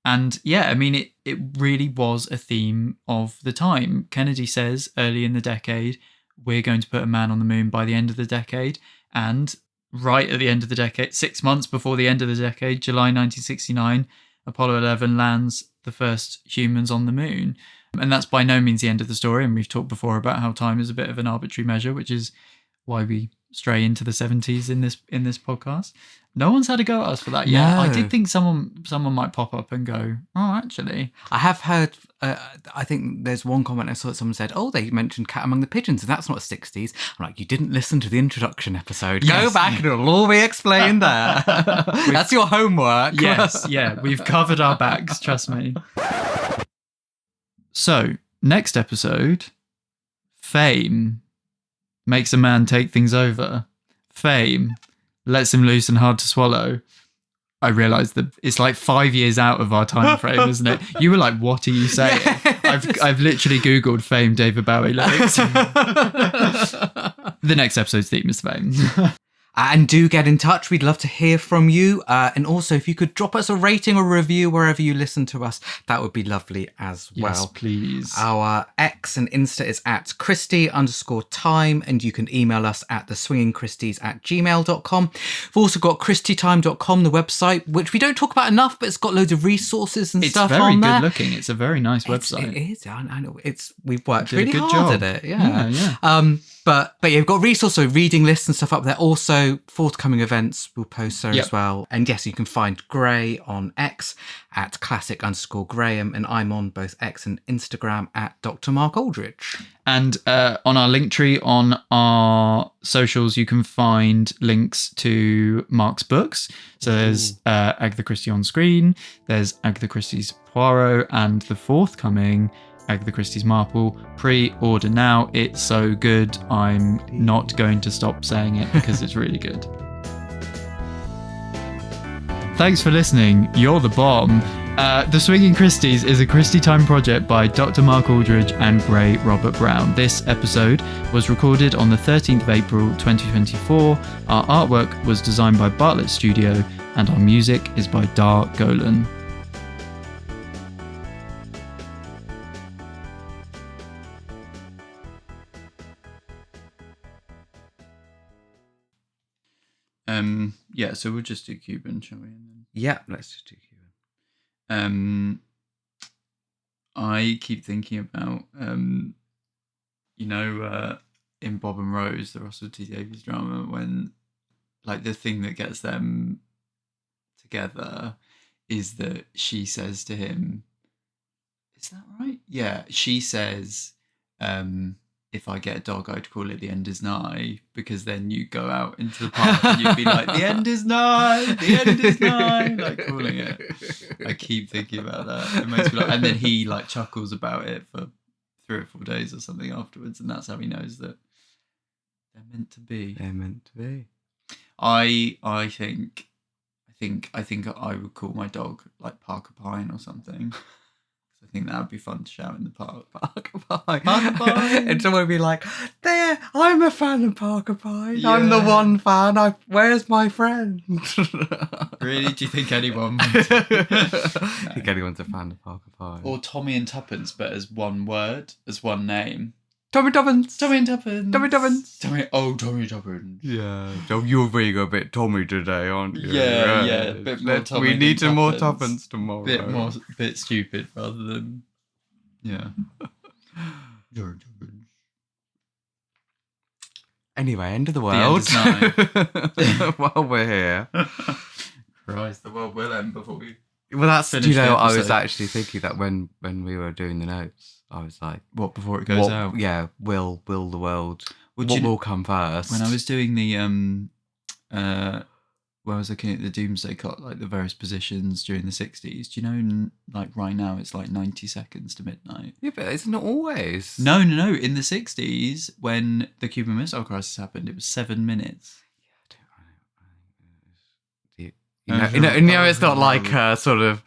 And yeah, I mean, it really was a theme of the time. Kennedy says early in the decade, we're going to put a man on the moon by the end of the decade. And right at the end of the decade, 6 months before the end of the decade, July 1969, Apollo 11 lands the first humans on the moon. And that's by no means the end of the story. And we've talked before about how time is a bit of an arbitrary measure, which is why we stray into the 70s in this podcast. No one's had a go at us for that yet. No. I did think someone might pop up and go, oh, actually. I have heard, I think there's one comment I saw that someone said, oh, they mentioned Cat Among the Pigeons, and that's not 60s. I'm like, you didn't listen to the introduction episode. Yes. Go back and it'll all be explained there. That's your homework. Yes, yeah, we've covered our backs, trust me. So, next episode, Fame makes a man take things over. Fame lets him loose and hard to swallow. I realised that it's like 5 years out of our time frame, isn't it? You were like, what are you saying? Yes. I've literally Googled Fame David Bowie lyrics. The next episode's theme is Fame. And do get in touch. We'd love to hear from you. And also, if you could drop us a rating or review wherever you listen to us, that would be lovely as well. Yes, please. Our X and Insta is at Christie_time, and you can email us at theswingingchristies@gmail.com. We've also got christietime.com, the website, which we don't talk about enough, but it's got loads of resources and stuff on there. It's very good looking. It's a very nice website. It is. I know. We've worked Did a really good hard job. at it. Yeah. Yeah. But yeah, we've got resources, so reading lists and stuff up there. Also, forthcoming events we'll post there as well. And yes, you can find Gray on X at classic_Graham, and I'm on both X and Instagram at Dr. Mark Aldridge. And on our link tree on our socials, you can find links to Mark's books. So there's Agatha Christie on Screen, there's Agatha Christie's Poirot, and the forthcoming Agatha Christie's Marple. Pre-order now. It's so good. I'm not going to stop saying it because it's really good. Thanks for listening. You're the bomb. The Swinging Christies is a Christie Time project by Dr. Mark Aldridge and Gray Robert Brown. This episode was recorded on the 13th of April 2024. Our artwork was designed by Bartlett Studio, and our music is by Dar Golan. Yeah, so we'll just do Cuban, shall we? Yeah, let's just do Cuban. I keep thinking about, in Bob and Rose, the Russell T Davies drama, when, like, the thing that gets them together is that she says to him, is that right? Yeah, she says, if I get a dog, I'd call it The End Is Nigh, because then you go out into the park and you'd be like, the end is nigh, the end is nigh, like calling it. I keep thinking about that. It makes me laugh. And then he like chuckles about it for 3 or 4 days or something afterwards, and that's how he knows that they're meant to be. They're meant to be. I think I would call my dog like Parker Pine or something. I think that would be fun to shout in the park. Parker Pine. Parker Pine. And someone would be like, there, I'm a fan of Parker Pine. Yeah. I'm the one fan. Where's my friend? Really? Do you think anyone would? I think anyone's a fan of Parker Pine. Or Tommy and Tuppence, but as one word, as one name. Tommy Tuppence. Tommy and Tuppence. Tommy Tuppence. Tommy Tuppence. Yeah. So you're being a bit Tommy today, aren't you? Yeah. A bit more Tommy. We need some more Tuppence tomorrow. Bit stupid rather than, yeah. Anyway, end of the world. The end is nigh. While we're here. Christ, the world will end before we. Well, that's, finish the I was episode. actually thinking that when we were doing the notes, I was like, What, before it goes out? Yeah, will the world, Well, what will come first? When I was doing the, when I was looking at the Doomsday Clock, like the various positions during the 60s, do you know, like right now it's like 90 seconds to midnight? Yeah, but isn't it always? No. In the 60s, when the Cuban Missile Crisis happened, it was 7 minutes. It's not like sort of.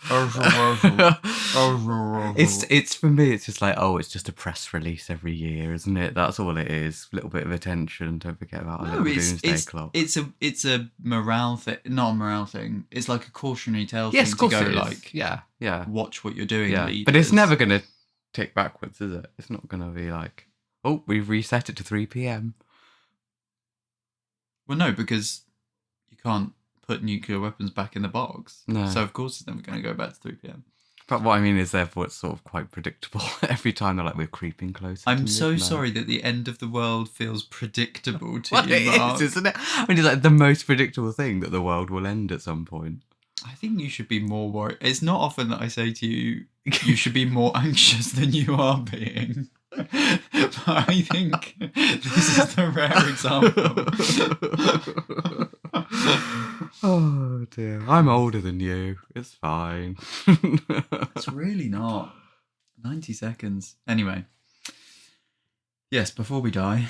It's for me. It's just like, oh, it's just a press release every year, isn't it? That's all it is. A little bit of attention. Don't forget about our little Doomsday clock. It's a morale thing, not a morale thing. It's like a cautionary tale Yes, thing of course to go it is. like, watch what you're doing. Yeah, leaders. but it's never going to tick backwards, is it? It's not going to be like, oh, we've reset it to 3 p.m. Well, no, because you can't put nuclear weapons back in the box. No. So, of course, it's never going to go back to 3 p.m. But what I mean is, therefore, it's sort of quite predictable. Every time they're like, we're creeping closer. I'm so sorry that the end of the world feels predictable to well, you, Mark. It is, isn't it? I mean, it's like the most predictable thing that the world will end at some point. I think you should be more worried. It's not often that I say to you, you should be more anxious than you are being. But I think this is the rare example. Oh dear, I'm older than you. It's fine. It's really not. 90 seconds. Anyway. Yes, before we die.